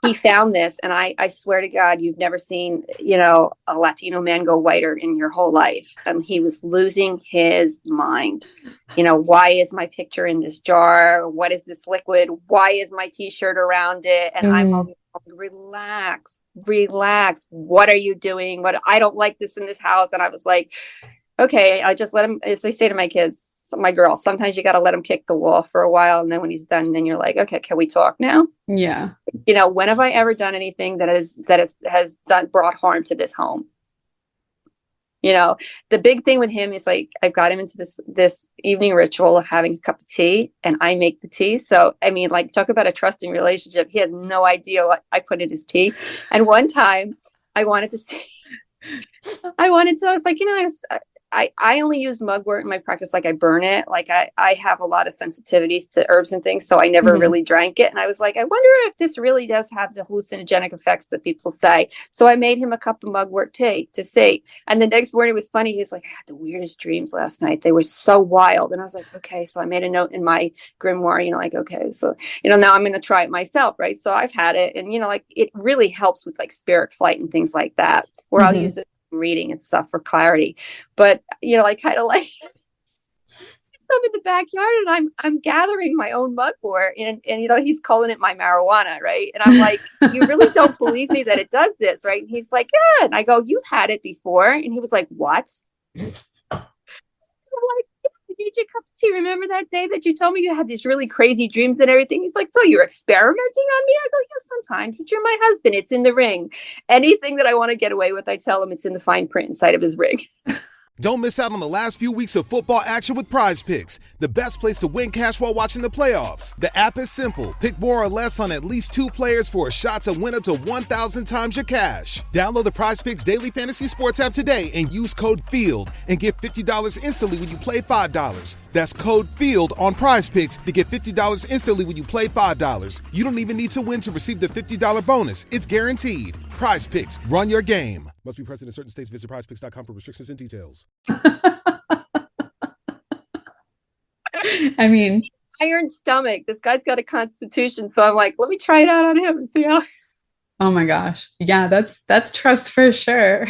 he found this, and I swear to God, you've never seen, you know, a Latino man go whiter in your whole life. And he was losing his mind. You know, why is my picture in this jar? What is this liquid? Why is my t-shirt around it? And I'm all, relax. What are you doing? I don't like this in this house. And I was like, okay, I just let him, as I say to my kids, my girls, sometimes you got to let him kick the wall for a while. And then when he's done, then you're like, okay, can we talk now? Yeah. You know, when have I ever done anything that has brought harm to this home? You know, the big thing with him is like, I've got him into this evening ritual of having a cup of tea, and I make the tea. So, I mean, like, talk about a trusting relationship. He has no idea what I put in his tea. And one time I was like, you know, I only use mugwort in my practice. Like I burn it. Like I have a lot of sensitivities to herbs and things. So I never really drank it. And I was like, I wonder if this really does have the hallucinogenic effects that people say. So I made him a cup of mugwort tea to see. And the next morning it was funny. He's like, I had the weirdest dreams last night. They were so wild. And I was like, okay. So I made a note in my grimoire, like, okay, so, now I'm going to try it myself. Right. So I've had it and, like, it really helps with like spirit flight and things like that, where I'll use it in reading and stuff for clarity. But, I kind of like I'm in the backyard and I'm gathering my own mugwort and he's calling it my marijuana, right? And I'm like, you really don't believe me that it does this, right? And he's like, yeah. And I go, you've had it before. And he was like, what? I'm like, yeah, I need your cup of tea. Remember that day that you told me you had these really crazy dreams and everything? He's like, so you're experimenting on me? I go, yeah, sometimes. But you're my husband. It's in the ring. Anything that I want to get away with, I tell him it's in the fine print inside of his ring. Don't miss out on the last few weeks of football action with Prize Picks, the best place to win cash while watching the playoffs. The app is simple. Pick more or less on at least 2 players for a shot to win up to 1,000 times your cash. Download the Prize Picks Daily Fantasy Sports app today and use code FIELD and get $50 instantly when you play $5. That's code FIELD on Prize Picks to get $50 instantly when you play $5. You don't even need to win to receive the $50 bonus. It's guaranteed. Prize Picks, run your game. Must be present in certain states. Visit prizepicks.com for restrictions and details. I mean, iron stomach. This guy's got a constitution. So I'm like, let me try it out on him and see how. Oh my gosh. Yeah, that's trust for sure.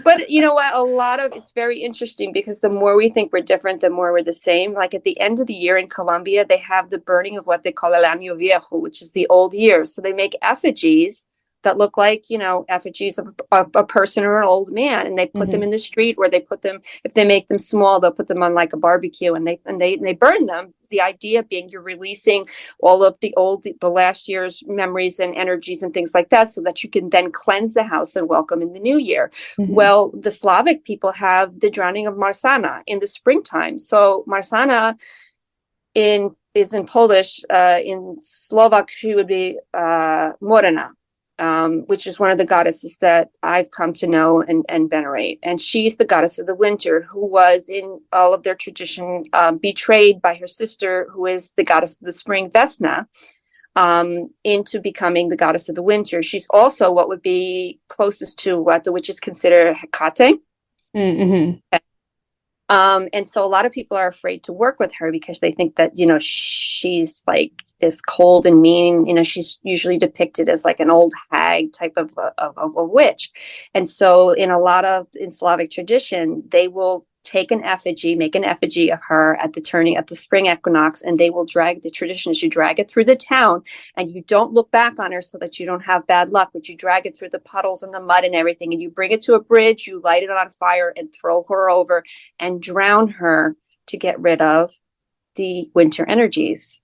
But you know what? It's very interesting because the more we think we're different, the more we're the same. Like at the end of the year in Colombia, they have the burning of what they call el año viejo, which is the old year. So they make effigies that look like, effigies of a person or an old man. And they put them in the street, or they put them, if they make them small, they'll put them on like a barbecue and they burn them. The idea being you're releasing all of the last year's memories and energies and things like that, so that you can then cleanse the house and welcome in the new year. Well, the Slavic people have the drowning of Marsana in the springtime. So Marsana is in Polish, in Slovak, she would be Morena. Which is one of the goddesses that I've come to know and venerate. And she's the goddess of the winter, who was in all of their tradition betrayed by her sister, who is the goddess of the spring, Vesna, into becoming the goddess of the winter. She's also what would be closest to what the witches consider Hecate. And so a lot of people are afraid to work with her because they think that, she's like this cold and mean, she's usually depicted as like an old hag type of a witch. And so in Slavic tradition, they will make an effigy of her at the spring equinox, and they will drag the tradition is you drag it through the town and you don't look back on her so that you don't have bad luck, but you drag it through the puddles and the mud and everything, and you bring it to a bridge, you light it on fire and throw her over and drown her to get rid of the winter energies.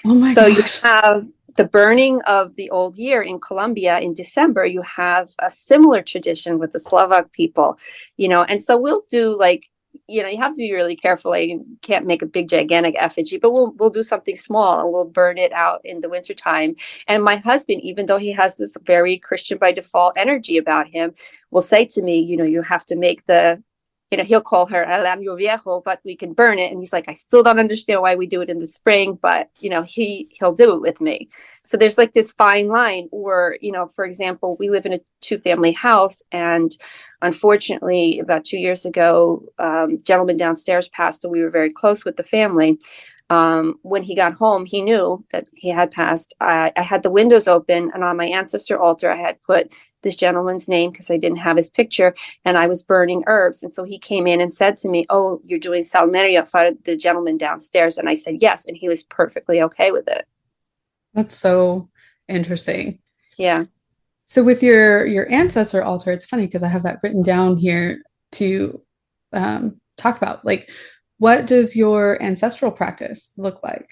Oh my so gosh. You have the burning of the old year in Colombia in December. You have a similar tradition with the Slovak people, and so we'll do like, you have to be really careful. You can't make a big gigantic effigy, but we'll do something small and we'll burn it out in the wintertime. And my husband, even though he has this very Christian by default energy about him, will say to me, you have to make he'll call her el año viejo, but we can burn it. And he's like, I still don't understand why we do it in the spring, but he'll do it with me. So there's like this fine line. Or, for example, we live in a 2-family house, and unfortunately about 2 years ago, gentleman downstairs passed, and we were very close with the family. When he got home, he knew that he had passed. I had the windows open, and on my ancestor altar, I had put this gentleman's name because I didn't have his picture, and I was burning herbs. And so he came in and said to me, "Oh, you're doing salmeria for the gentleman downstairs." And I said, yes. And he was perfectly okay with it. That's so interesting. Yeah. So with your ancestor altar, it's funny because I have that written down here to talk about. Like, what does your ancestral practice look like?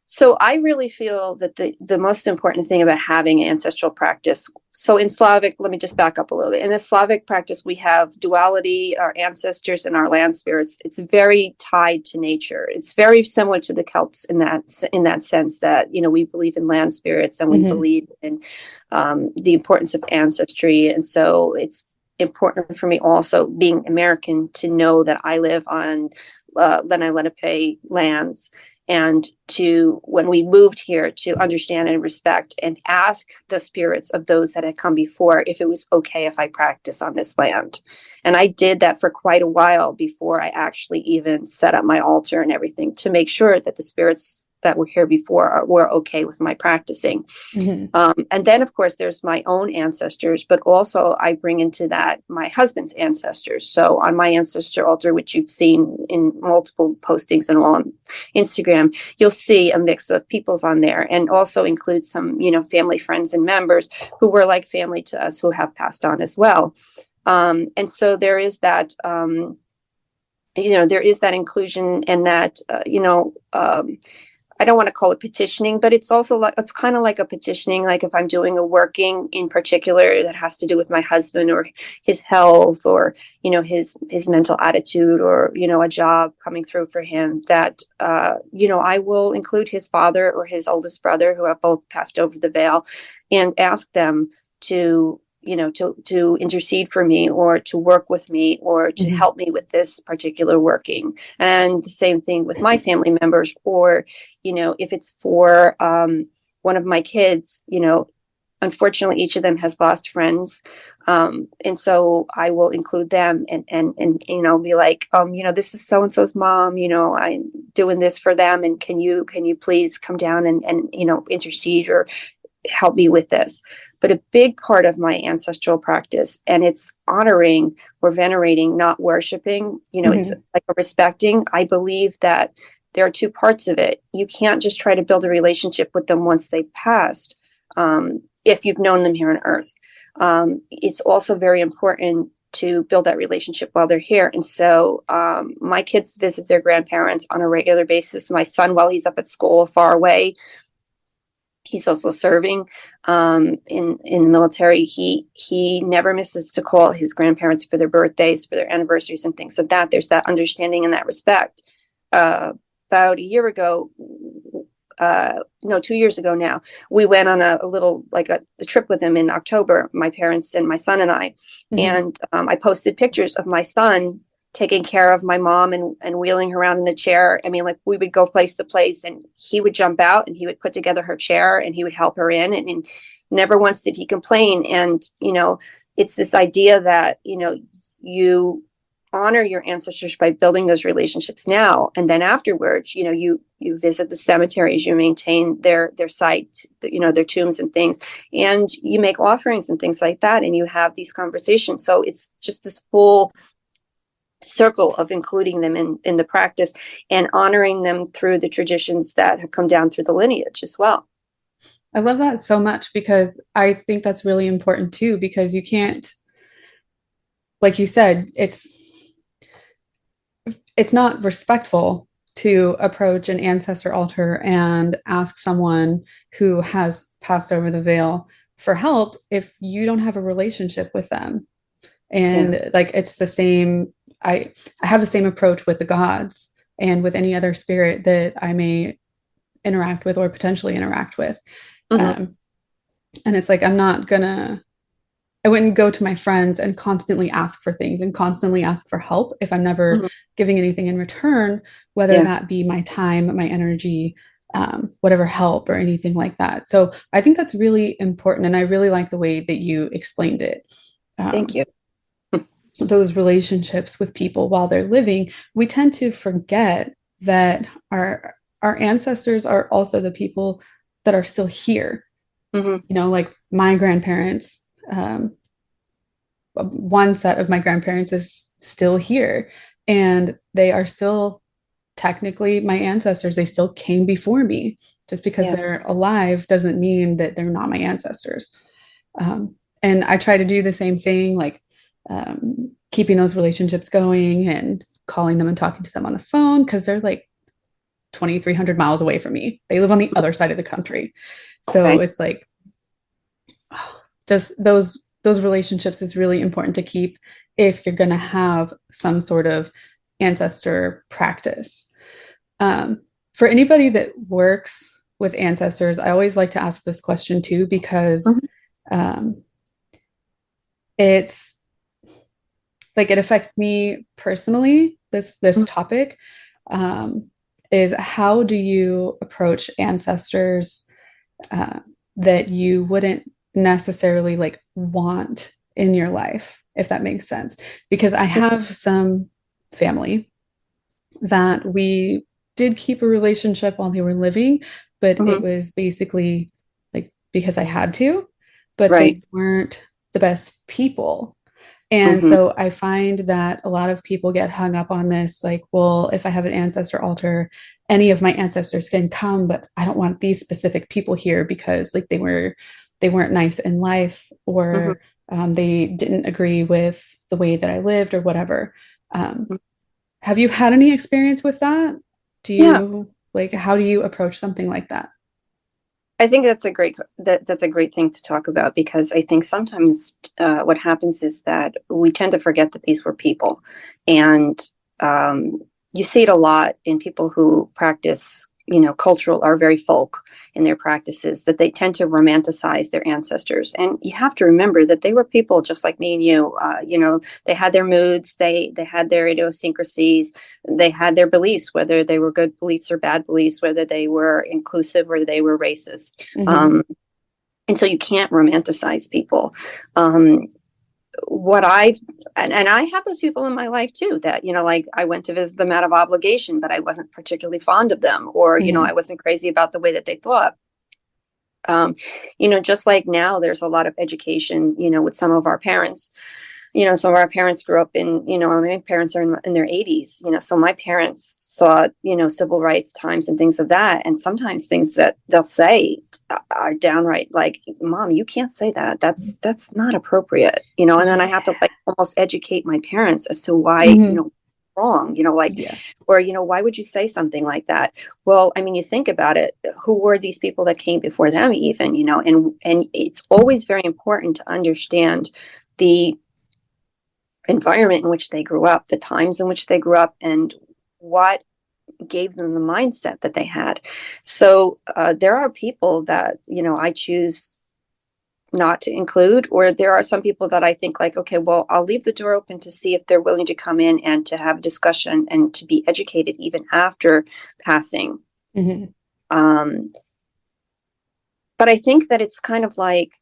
So I really feel that the most important thing about having an ancestral practice, so in Slavic, let me just back up a little bit. In the Slavic practice, we have duality, our ancestors and our land spirits. It's very tied to nature. It's very similar to the Celts in that sense that, we believe in land spirits and we believe in the importance of ancestry. And so it's important for me also, being American, to know that I live on Lenni Lenape lands, and to, when we moved here, to understand and respect and ask the spirits of those that had come before if it was okay if I practice on this land. And I did that for quite a while before I actually even set up my altar and everything, to make sure that the spirits that were here before were okay with my practicing. And then, of course, there's my own ancestors, but also I bring into that my husband's ancestors. So on my ancestor altar, which you've seen in multiple postings and on Instagram, you'll see a mix of peoples on there, and also include some, family, friends, and members who were like family to us, who have passed on as well. And so there is that, there is that inclusion, and that, I don't want to call it petitioning, but it's also like, it's kind of like a petitioning. Like if I'm doing a working in particular that has to do with my husband, or his health, or, his mental attitude, or, a job coming through for him, that, I will include his father or his oldest brother, who have both passed over the veil, and ask them to, to intercede for me, or to work with me, or to help me with this particular working. And the same thing with my family members, or, if it's for one of my kids, unfortunately, each of them has lost friends. And so I will include them, and be like, this is so-and-so's mom, I'm doing this for them. And can you please come down and intercede or help me with this. But a big part of my ancestral practice, and it's honoring or venerating, not worshiping, it's like a respecting. I believe that there are two parts of it. You can't just try to build a relationship with them once they've passed, if you've known them here on earth. It's also very important to build that relationship while they're here. And so my kids visit their grandparents on a regular basis. My son, while he's up at school far away, he's also serving in the military. He never misses to call his grandparents for their birthdays, for their anniversaries, and things of that. There's that understanding and that respect. About a year ago, 2 years ago now, we went on a little, like a trip with him in October, my parents and my son and I. And I posted pictures of my son taking care of my mom and wheeling her around in the chair. I mean, like, we would go place to place, and he would jump out and he would put together her chair and he would help her in, and never once did he complain. And, it's this idea that, you honor your ancestors by building those relationships now. And then afterwards, you visit the cemeteries, you maintain their site, their tombs and things, and you make offerings and things like that. And you have these conversations. So it's just this full circle of including them in the practice, and honoring them through the traditions that have come down through the lineage as well. I love that so much, because I think that's really important too, because you can't, like you said, it's not respectful to approach an ancestor altar and ask someone who has passed over the veil for help if you don't have a relationship with them. And like, it's the same, I have the same approach with the gods and with any other spirit that I may interact with or potentially interact with. And it's like, I wouldn't go to my friends and constantly ask for things and constantly ask for help if I'm never giving anything in return, whether that be my time, my energy, whatever help or anything like that. So I think that's really important. And I really like the way that you explained it. Thank you. Those relationships with people while they're living, we tend to forget that our ancestors are also the people that are still here. Like my grandparents, one set of my grandparents is still here, and they are still technically my ancestors. They still came before me. Just because they're alive doesn't mean that they're not my ancestors. And I try to do the same thing, like keeping those relationships going and calling them and talking to them on the phone, because they're like 2,300 miles away from me. They live on the other side of the country. So it's like, just those relationships is really important to keep if you're going to have some sort of ancestor practice. For anybody that works with ancestors, I always like to ask this question too, because it's like it affects me personally, this topic, is how do you approach ancestors that you wouldn't necessarily like want in your life, if that makes sense? Because I have some family that we did keep a relationship while they were living, but it was basically like because I had to, but they weren't the best people. And so I find that a lot of people get hung up on this, like, well, if I have an ancestor altar, any of my ancestors can come, but I don't want these specific people here because like they weren't nice in life, or they didn't agree with the way that I lived or whatever. Have you had any experience with that? Do you like, how do you approach something like that? I think that's a great thing to talk about, because I think sometimes what happens is that we tend to forget that these were people, and you see it a lot in people who practice, cultural, are very folk in their practices, that they tend to romanticize their ancestors. And you have to remember that they were people just like me and you. They had their moods, they had their idiosyncrasies, they had their beliefs, whether they were good beliefs or bad beliefs, whether they were inclusive or they were racist. And so you can't romanticize people. And I have those people in my life too, that, like I went to visit them out of obligation, but I wasn't particularly fond of them, or, I wasn't crazy about the way that they thought. Just like now, there's a lot of education, with some of our parents. Some of our parents grew up in, my parents are in their 80s, so my parents saw, civil rights times and things of that. And sometimes things that they'll say are downright like, Mom, you can't say that. That's not appropriate, and then I have to like almost educate my parents as to why, wrong, or, why would you say something like that? Well, I mean, you think about it, who were these people that came before them even, and it's always very important to understand the environment in which they grew up, the times in which they grew up, and what gave them the mindset that they had. So there are people that, I choose not to include, or there are some people that I think like, okay, well, I'll leave the door open to see if they're willing to come in and to have a discussion and to be educated even after passing. But I think that it's kind of like,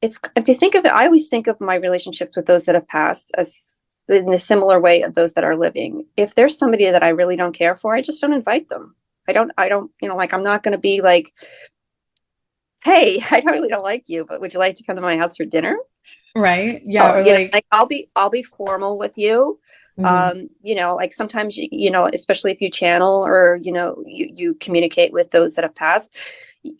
if you think of it, I always think of my relationships with those that have passed as in a similar way of those that are living. If there's somebody that I really don't care for, I just don't invite them. I don't, like, I'm not going to be like, hey, I really don't like you, but would you like to come to my house for dinner? Right. Yeah. Or like I'll be formal with you. Like sometimes, especially if you channel or, you communicate with those that have passed,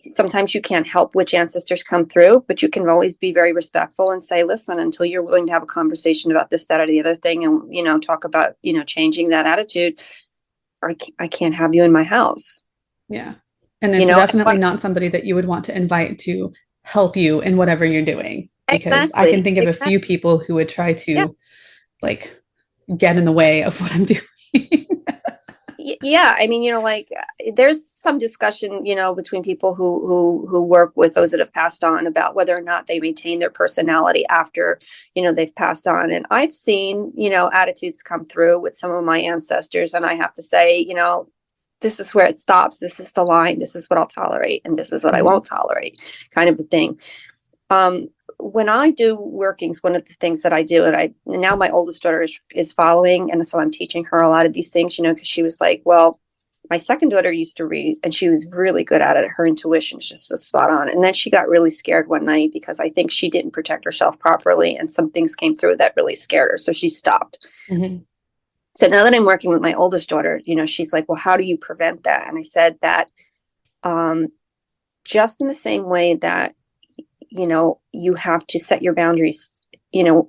sometimes you can't help which ancestors come through, but you can always be very respectful and say, listen, until you're willing to have a conversation about this, that, or the other thing, and, talk about, changing that attitude, I can't have you in my house. Yeah. And it's definitely not somebody that you would want to invite to help you in whatever you're doing, because I can think of a few people who would try to like get in the way of what I'm doing. Yeah, I mean, like there's some discussion, between people who work with those that have passed on about whether or not they retain their personality after, they've passed on. And I've seen, attitudes come through with some of my ancestors, and I have to say, this is where it stops. This is the line. This is what I'll tolerate, and this is what I won't tolerate, kind of a thing. When I do workings, one of the things that I do, and now my oldest daughter is following, and so I'm teaching her a lot of these things, because she was like, well, my second daughter used to read, and she was really good at it. Her intuition is just so spot on. And then she got really scared one night because I think she didn't protect herself properly, and some things came through that really scared her. So she stopped. So now that I'm working with my oldest daughter, she's like, well, how do you prevent that? And I said that just in the same way that, you have to set your boundaries,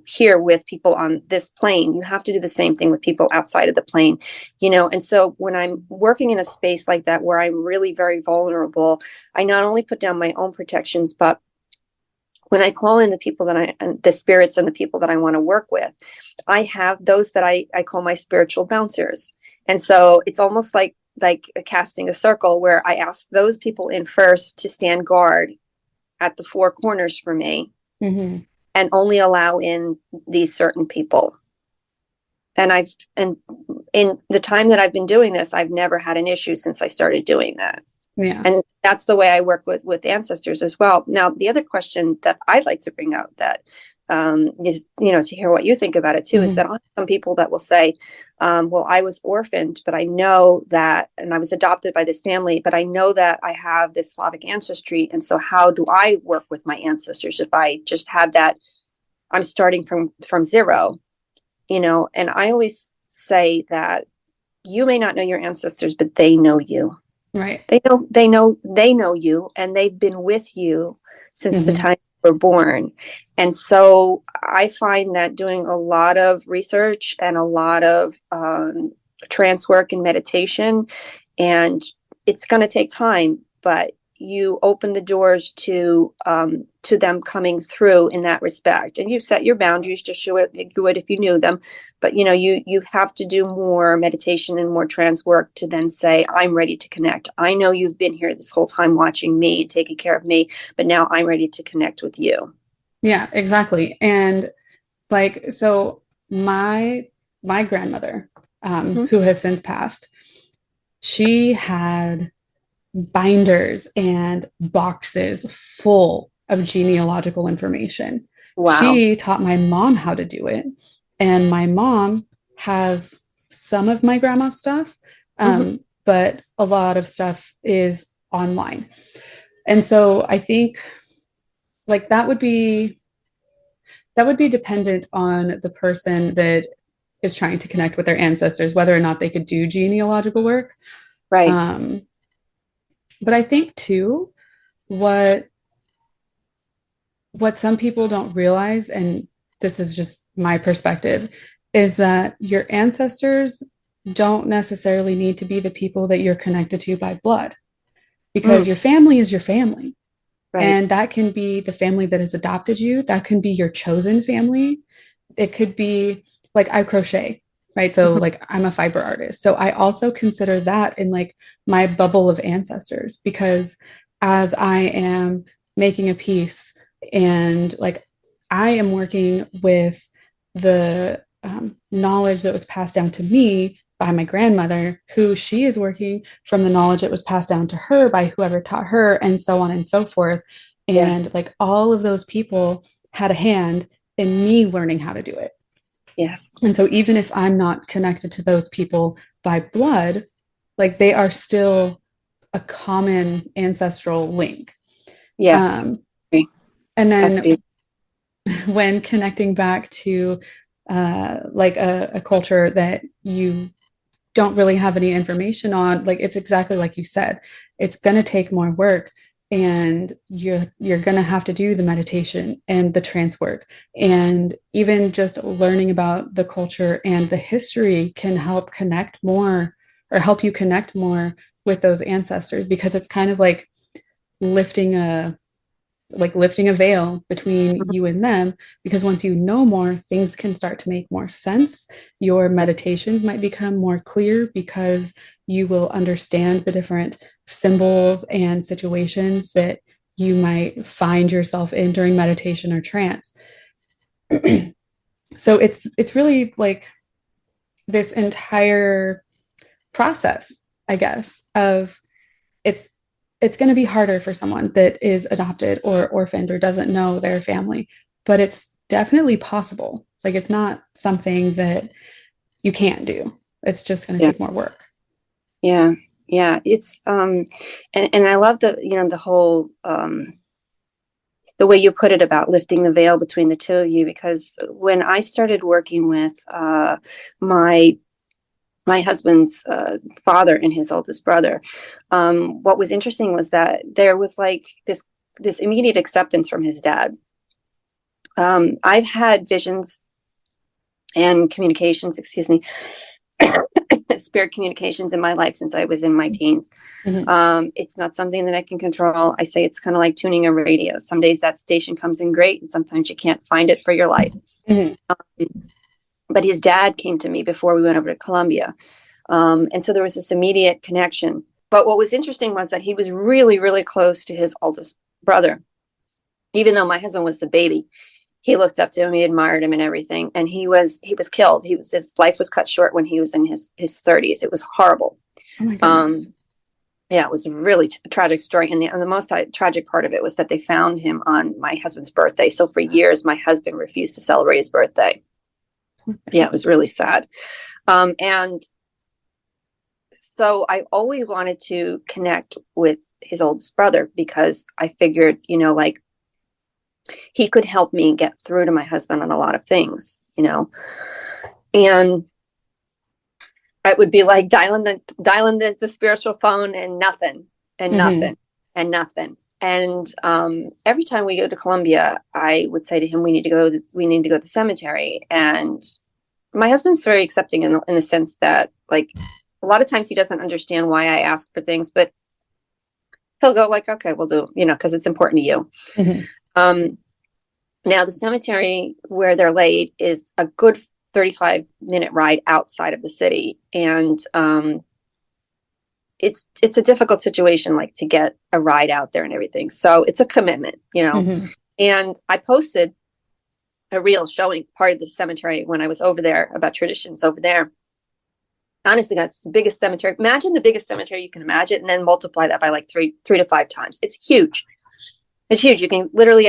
here with people on this plane, you have to do the same thing with people outside of the plane, and so when I'm working in a space like that, where I'm really very vulnerable, I not only put down my own protections, but when I call in the people the spirits and the people that I want to work with, I have those that I call my spiritual bouncers. And so it's almost like casting a circle, where I ask those people in first to stand guard at the four corners for me, and only allow in these certain people. and in the time that I've been doing this, I've never had an issue since I started doing that. Yeah. And that's the way I work with ancestors as well. Now, the other question that I'd like to bring out that is, to hear what you think about it too, is that some people that will say, well, I was orphaned, but I know that, and I was adopted by this family, but I know that I have this Slavic ancestry. And so how do I work with my ancestors if I just have that? I'm starting from zero, and I always say that you may not know your ancestors, but they know you. Right. They know you, and they've been with you since the time you were born. And so I find that doing a lot of research and a lot of trance work and meditation, and it's going to take time, but you open the doors to them coming through in that respect. And you set your boundaries just you would if you knew them. But, you have to do more meditation and more trance work to then say, I'm ready to connect. I know you've been here this whole time watching me, taking care of me, but now I'm ready to connect with you. Yeah, exactly. And so my grandmother, who has since passed, she had binders and boxes full of genealogical information. Wow. She taught my mom how to do it. And my mom has some of my grandma's stuff, but a lot of stuff is online. And so I think that would be dependent on the person that is trying to connect with their ancestors, whether or not they could do genealogical work. Right. But I think too, what some people don't realize, and this is just my perspective, is that your ancestors don't necessarily need to be the people that you're connected to by blood, because your family is your family. Right. And that can be the family that has adopted you. That can be your chosen family. It could be I crochet. Right. So I'm a fiber artist. So I also consider that in my bubble of ancestors, because as I am making a piece and I am working with the knowledge that was passed down to me by my grandmother, who she is working from the knowledge that was passed down to her by whoever taught her, and so on and so forth. And all of those people had a hand in me learning how to do it. Yes. And so even if I'm not connected to those people by blood, they are still a common ancestral link. Yes. And then when connecting back to a culture that you don't really have any information on, it's exactly like you said, it's going to take more work. And you're going to have to do the meditation and the trance work. And even just learning about the culture and the history can help connect more, or help you connect more with those ancestors, because it's kind of lifting a veil between you and them, because once you know more, things can start to make more sense. Your meditations might become more clear, because you will understand the different symbols and situations that you might find yourself in during meditation or trance. So it's really this entire process, I guess, of it's going to be harder for someone that is adopted or orphaned or doesn't know their family, but it's definitely possible. It's not something that you can't do. It's just going to take more work. Yeah. Yeah. It's, and I love the whole, the way you put it about lifting the veil between the two of you, because when I started working with, my husband's father and his oldest brother, what was interesting was that there was this immediate acceptance from his dad. I've had visions and communications, spirit communications in my life since I was in my teens. It's not something that I can control. I say it's kind of like tuning a radio. Some days that station comes in great, and sometimes you can't find it for your life. But his dad came to me before we went over to Colombia. And so there was this immediate connection. But what was interesting was that he was really, really close to his oldest brother, even though my husband was the baby. he looked up to him, he admired him and everything. And he was killed. His life was cut short when he was in his 30s. It was horrible. Oh my goodness. Yeah, it was a really tragic story. And the most tragic part of it was that they found him on my husband's birthday. So for years, my husband refused to celebrate his birthday. Yeah, it was really sad. And so I always wanted to connect with his oldest brother because I figured, like, he could help me get through to my husband on a lot of things, and it would be like dialing the spiritual phone and nothing and nothing and nothing. And every time we go to Colombia, I would say to him, we need to go to the cemetery. And my husband's very accepting in the sense that, like, a lot of times he doesn't understand why I ask for things, but he'll go like, okay, we'll do, because it's important to you. Now the cemetery where they're laid is a good 35-minute ride outside of the city. And it's a difficult situation, like, to get a ride out there and everything. So it's a commitment, and I posted a reel showing part of the cemetery when I was over there about traditions over there. Honestly, God, it's the biggest cemetery. Imagine the biggest cemetery you can imagine, and then multiply that by like three to five times. It's huge. It's huge. You can literally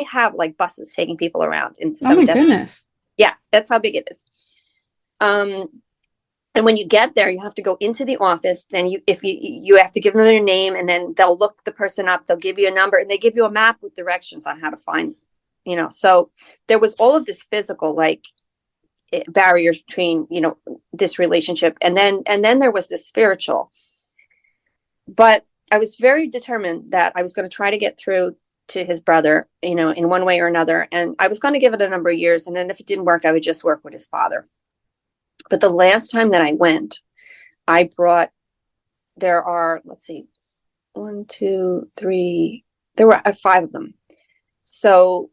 have like buses taking people around in the cemetery. Oh my goodness. Yeah, that's how big it is. And when you get there, you have to go into the office. Then you have to give them their name, and then they'll look the person up. They'll give you a number, and they give you a map with directions on how to find. So there was all of this physical, like, barriers between this relationship, and then there was this spiritual. But I was very determined that I was going to try to get through to his brother, in one way or another, and I was going to give it a number of years, and then if it didn't work, I would just work with his father. But the last time that I went, there are, let's see, 1, 2, 3, there were 5 of them. So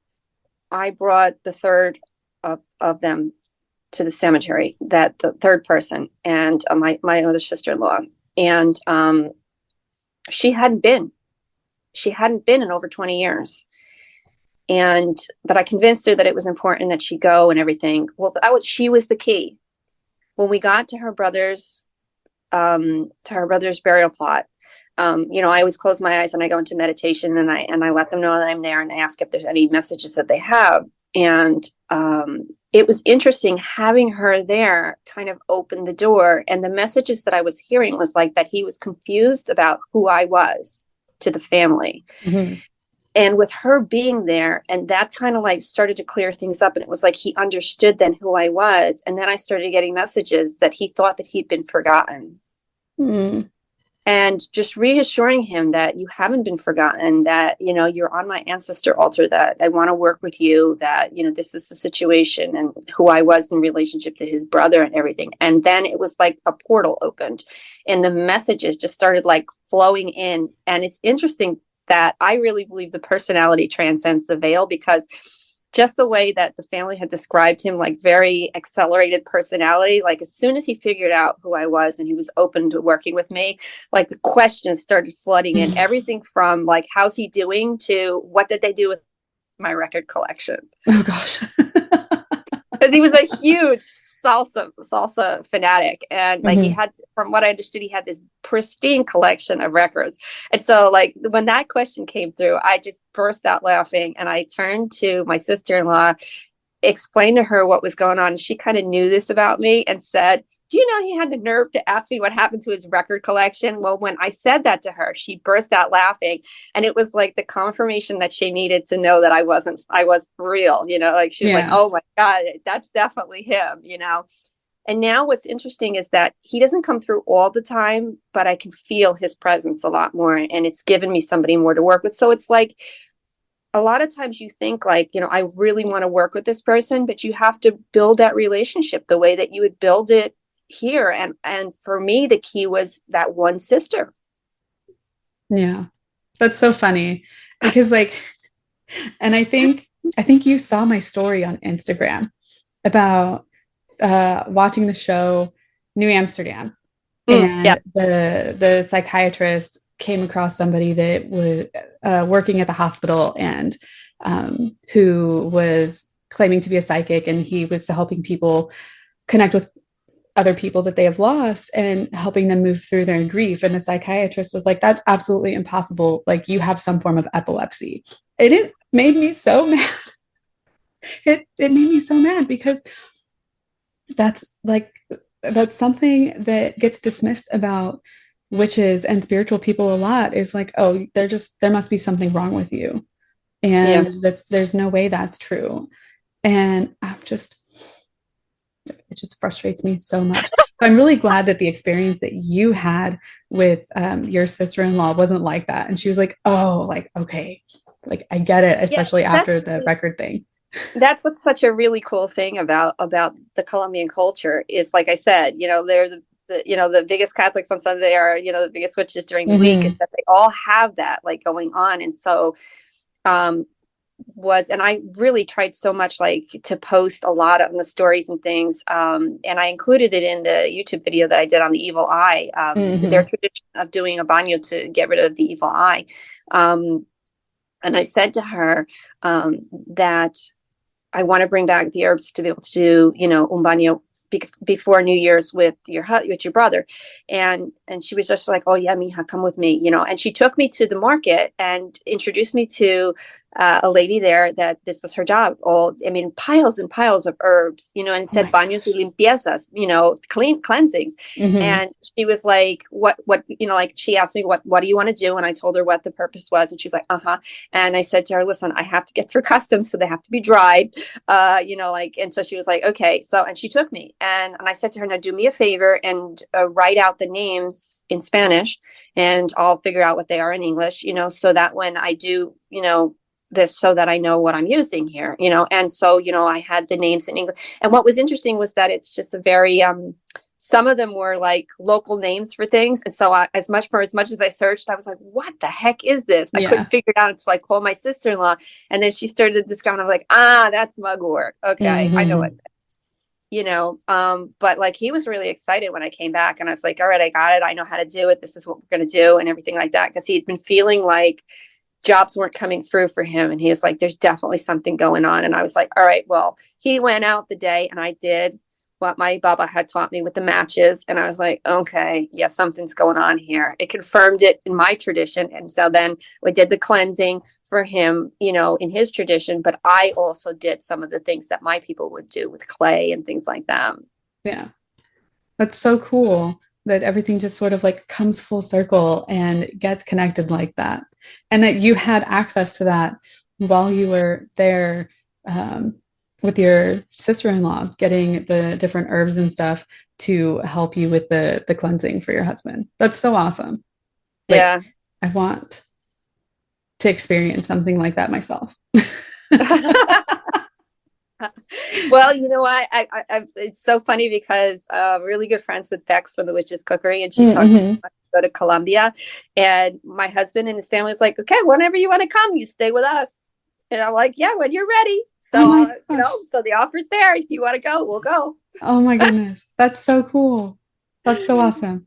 I brought the third of them to the cemetery, that the third person, and my other sister-in-law, and she hadn't been in over 20 years. But I convinced her that it was important that she go and everything. Well, she was the key. When we got to her brother's burial plot, I always close my eyes and I go into meditation, and I let them know that I'm there, and I ask if there's any messages that they have. And it was interesting having her there kind of opened the door. And the messages that I was hearing was like that he was confused about who I was to the family. And with her being there, and that kind of like started to clear things up. And it was like he understood then who I was. And then I started getting messages that he thought that he'd been forgotten. And just reassuring him that you haven't been forgotten, that, you're on my ancestor altar, that I want to work with you, that, this is the situation, and who I was in relationship to his brother and everything. And then it was like a portal opened, and the messages just started like flowing in. And it's interesting that I really believe the personality transcends the veil, because just the way that the family had described him, like very accelerated personality, like as soon as he figured out who I was and he was open to working with me, like the questions started flooding in, everything from like, how's he doing, to what did they do with my record collection? Oh gosh. Because he was a huge salsa fanatic, and like he had, from what I understood, he had this pristine collection of records. And so like when that question came through, I just burst out laughing, and I turned to my sister-in-law, explained to her what was going on. She kind of knew this about me and said, do you know he had the nerve to ask me what happened to his record collection? Well, when I said that to her, she burst out laughing, and it was like the confirmation that she needed to know that I was for real, like she's like, oh my God, that's definitely him, And now what's interesting is that he doesn't come through all the time, but I can feel his presence a lot more, and it's given me somebody more to work with. So it's like, a lot of times you think like, I really want to work with this person, but you have to build that relationship the way that you would build it here. And for me, the key was that one sister. Yeah. That's so funny, because like, and I think you saw my story on Instagram about watching the show New Amsterdam, and the psychiatrist came across somebody that was working at the hospital, and who was claiming to be a psychic, and he was helping people connect with other people that they have lost and helping them move through their grief. And the psychiatrist was like, that's absolutely impossible. Like, you have some form of epilepsy. And it made me so mad. It made me so mad because that's something that gets dismissed about witches and spiritual people a lot. Is like, oh, there must be something wrong with you. And there's no way that's true. And it just frustrates me so much. So I'm really glad that the experience that you had with your sister-in-law wasn't like that. And she was like, oh, like, okay, like, I get it, especially after the record thing. That's what's such a really cool thing about the Colombian culture is, like I said, they're the biggest Catholics on Sunday are, the biggest witches during the week, is that they all have that like going on. And so, and I really tried so much like to post a lot on the stories and things. And I included it in the YouTube video that I did on the evil eye, their tradition of doing a baño to get rid of the evil eye. And I said to her that I want to bring back the herbs to be able to do, un baño before New Year's with your brother. And she was just like, oh yeah, mija, come with me, and she took me to the market and introduced me to a lady there that this was her job. Piles and piles of herbs, and it said baños y limpiezas, cleansings. And she was like, what, like she asked me, what do you want to do? And I told her what the purpose was. And she's like, And I said to her, listen, I have to get through customs, so they have to be dried, and so she was like, okay. So, and she took me and I said to her, now do me a favor and write out the names in Spanish, and I'll figure out what they are in English, so that when I do, this, so that I know what I'm using here, and so, I had the names in English. And what was interesting was that it's just a very, some of them were like local names for things. And so as much as I searched, I was like, what the heck is this? I couldn't figure it out until I called my sister-in-law, and then she started to describe, and I'm like, that's mugwort. Okay. I know what but like, he was really excited when I came back, and I was like, all right, I got it. I know how to do it. This is what we're going to do, and everything like that. Cause he'd been feeling like jobs weren't coming through for him. And he was like, there's definitely something going on. And I was like, all right, well, he went out the day and I did what my Baba had taught me with the matches. And I was like, okay, yeah, something's going on here. It confirmed it in my tradition. And so then we did the cleansing for him, in his tradition. But I also did some of the things that my people would do with clay and things like that. Yeah. That's so cool that everything just sort of like comes full circle and gets connected like that. And that you had access to that while you were there with your sister-in-law, getting the different herbs and stuff to help you with the cleansing for your husband. That's so awesome. Like, yeah. I want to experience something like that myself. Well, I it's so funny because really good friends with Bex from the Witch's Cookery, and she talked about to go to Colombia, and my husband and his family was like, okay, whenever you want to come, you stay with us. And I'm like, yeah, when you're ready. So, so the offer's there. If you want to go, we'll go. Oh my goodness. That's so cool. That's so awesome.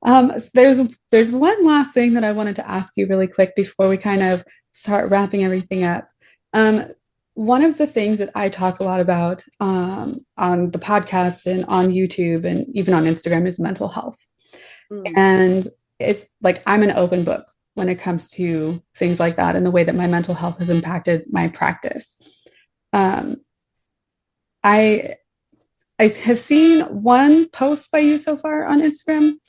There's one last thing that I wanted to ask you really quick before we kind of start wrapping everything up. One of the things that I talk a lot about on the podcast and on YouTube and even on Instagram is mental health. And it's like, I'm an open book when it comes to things like that and the way that my mental health has impacted my practice. I have seen one post by you so far on Instagram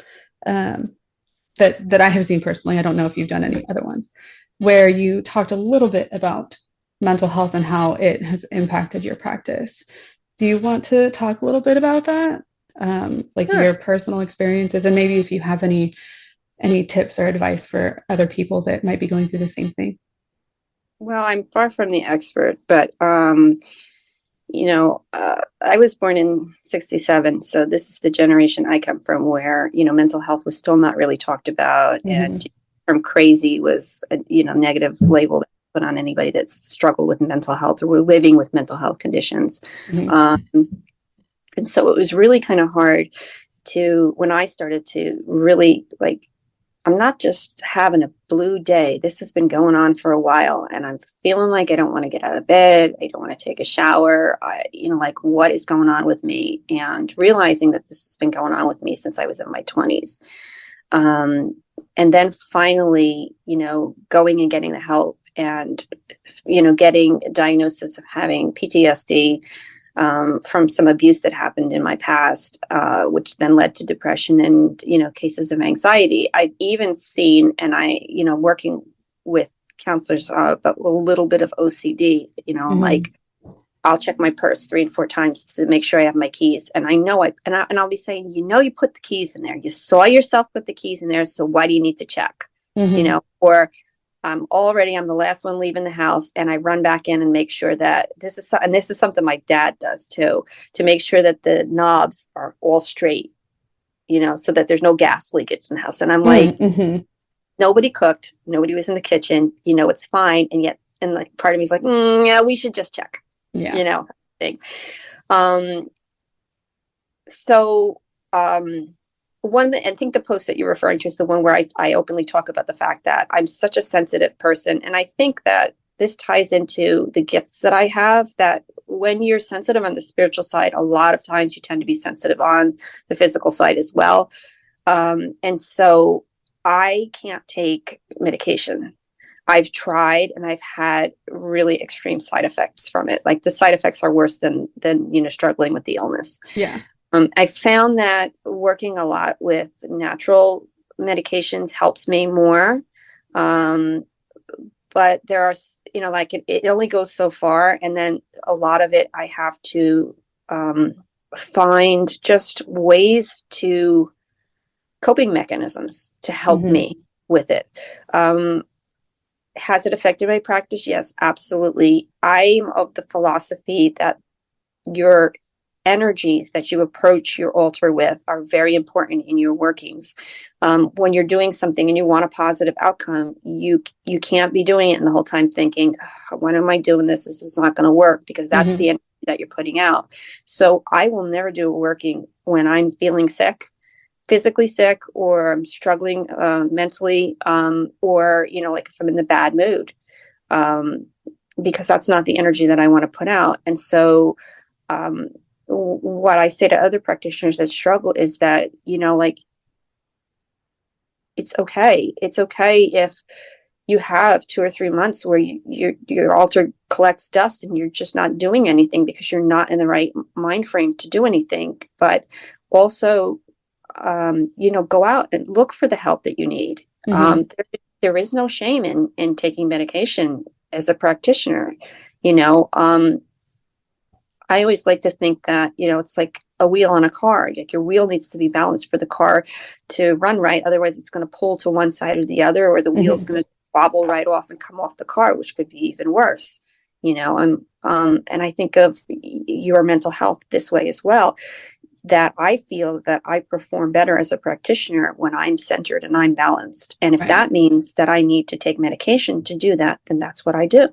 that I have seen personally. I don't know if you've done any other ones, where you talked a little bit about mental health and how it has impacted your practice. Do you want to talk a little bit about that? Sure. Your personal experiences, and maybe if you have any tips or advice for other people that might be going through the same thing. Well, I'm far from the expert, but I was born in 1967, so this is the generation I come from where, mental health was still not really talked about, and from crazy was a negative label that put on anybody that's struggled with mental health or were living with mental health conditions. And so it was really kind of hard when I started to really I'm not just having a blue day. This has been going on for a while, and I'm feeling like I don't want to get out of bed. I don't want to take a shower. Like, what is going on with me? And realizing that this has been going on with me since I was in my 20s. And then finally, going and getting the help and, getting a diagnosis of having PTSD, from some abuse that happened in my past, which then led to depression and, cases of anxiety. I've even seen, and working with counselors, but a little bit of OCD, I'm like, I'll check my purse 3 and 4 times to make sure I have my keys. And I know and I'll be saying, you put the keys in there. You saw yourself put the keys in there. So why do you need to check? Or I'm the last one leaving the house, and I run back in and make sure that this is something my dad does too, to make sure that the knobs are all straight, so that there's no gas leakage in the house. And I'm like, nobody cooked, nobody was in the kitchen, it's fine. And yet, and like part of me is like, yeah, we should just check, thing. I think the post that you're referring to is the one where I openly talk about the fact that I'm such a sensitive person. And I think that this ties into the gifts that I have, that when you're sensitive on the spiritual side, a lot of times you tend to be sensitive on the physical side as well. And so I can't take medication. I've tried, and I've had really extreme side effects from it. Like, the side effects are worse than struggling with the illness. Yeah. I found that working a lot with natural medications helps me more. But there are, it only goes so far. And then a lot of it, I have to find just coping mechanisms to help me with it. Has it affected my practice? Yes, absolutely. I'm of the philosophy that your energies that you approach your altar with are very important in your workings. When you're doing something and you want a positive outcome, you can't be doing it and the whole time thinking, when am I doing this? This is not going to work, because that's the energy that you're putting out. So I will never do a working when I'm feeling sick, physically sick, or I'm struggling mentally, or, like if I'm in the bad mood, because that's not the energy that I want to put out. And so, what I say to other practitioners that struggle is that, it's okay. It's okay if you have 2 or 3 months where your altar collects dust and you're just not doing anything because you're not in the right mind frame to do anything. But also, go out and look for the help that you need. There is no shame in taking medication as a practitioner. I always like to think that, it's like a wheel on a car. Like, your wheel needs to be balanced for the car to run right. Otherwise, it's going to pull to one side or the other, or the wheel's going to wobble right off and come off the car, which could be even worse. And I think of your mental health this way as well, that I feel that I perform better as a practitioner when I'm centered and I'm balanced. And if that means that I need to take medication to do that, then that's what I do.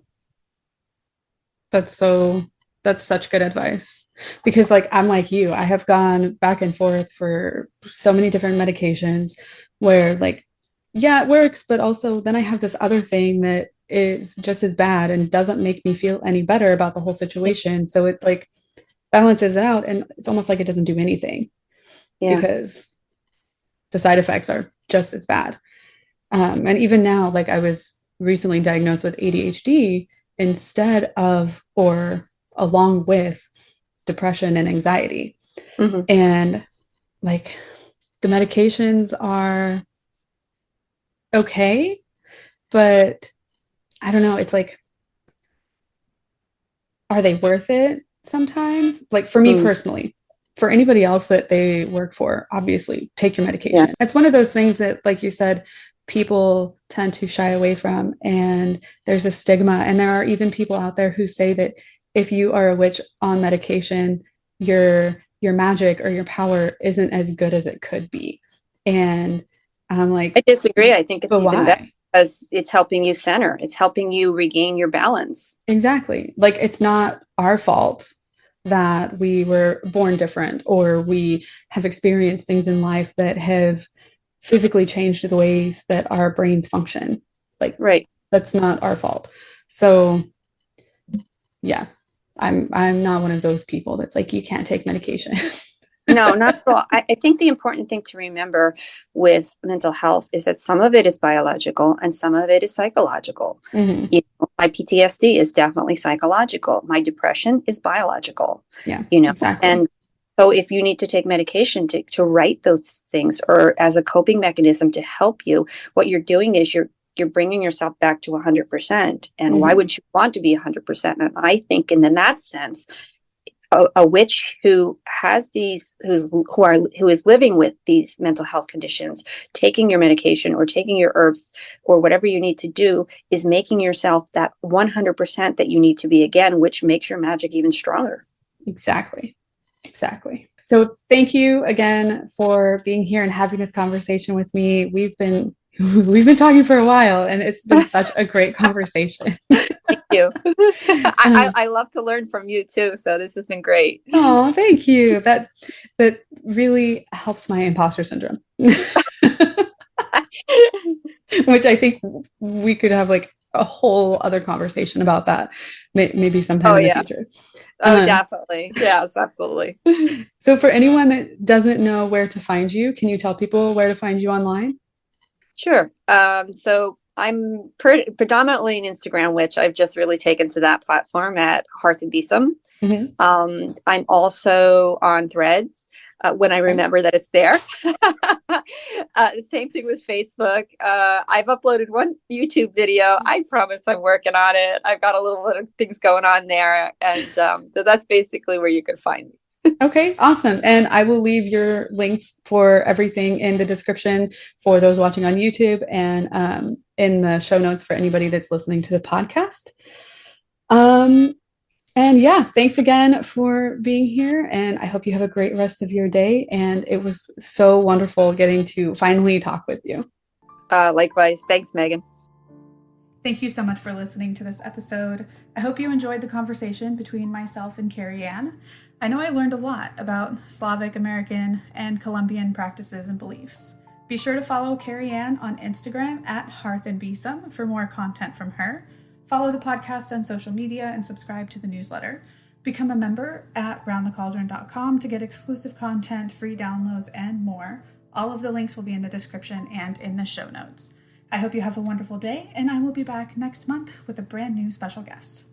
That's such good advice, because I'm like you, I have gone back and forth for so many different medications where it works, but also then I have this other thing that is just as bad and doesn't make me feel any better about the whole situation. So it balances it out, and it's almost like it doesn't do anything because the side effects are just as bad. And even now, I was recently diagnosed with ADHD instead of, or along with, depression and anxiety. And the medications are okay, but I don't know. It's are they worth it sometimes? For me personally. For anybody else that they work for, obviously take your medication. It's one of those things that, like you said, people tend to shy away from, and there's a stigma. And there are even people out there who say that if you are a witch on medication, your magic or your power isn't as good as it could be. And I'm like, I disagree. I think it's even why? better, because it's helping you center. It's helping you regain your balance. Exactly. It's not our fault that we were born different, or we have experienced things in life that have physically change the ways that our brains function. Like, Right. that's not our fault. So yeah, I'm not one of those people that's like, you can't take medication. No, not at all. I think the important thing to remember with mental health is that some of it is biological and some of it is psychological. Mm-hmm. You know, my PTSD is definitely psychological. My depression is biological. Yeah, you know, exactly. and so if you need to take medication to write those things or as a coping mechanism to help you, what you're doing is you're bringing yourself back to 100%. And why would you want to be 100%? And I think in that sense, a witch who has who is living with these mental health conditions, taking your medication or taking your herbs or whatever you need to do is making yourself that 100% that you need to be again, which makes your magic even stronger. Exactly. So thank you again for being here and having this conversation with me. We've been talking for a while, and it's been such a great conversation. Thank you. I love to learn from you too. So this has been great. Oh, thank you. That really helps my imposter syndrome. Which I think we could have like a whole other conversation about that maybe sometime in the future. Oh, definitely. Yes, absolutely. So for anyone that doesn't know where to find you, can you tell people where to find you online? Sure. So I'm predominantly an Instagram witch. I've just really taken to that platform at Hearth and Besom. Mm-hmm. I'm also on Threads when I remember that it's there. The same thing with Facebook. I've uploaded one YouTube video. I promise I'm working on it. I've got a little bit of things going on there. And so that's basically where you can find me. Okay, awesome. And I will leave your links for everything in the description for those watching on YouTube and in the show notes for anybody that's listening to the podcast. And yeah, thanks again for being here. And I hope you have a great rest of your day. And it was so wonderful getting to finally talk with you. Likewise. Thanks, Megan. Thank you so much for listening to this episode. I hope you enjoyed the conversation between myself and Caireann. I know I learned a lot about Slavic American and Colombian practices and beliefs. Be sure to follow Caireann on Instagram at Hearth and Besom for more content from her. Follow the podcast on social media and subscribe to the newsletter. Become a member at roundthecauldron.com to get exclusive content, free downloads, and more. All of the links will be in the description and in the show notes. I hope you have a wonderful day, and I will be back next month with a brand new special guest.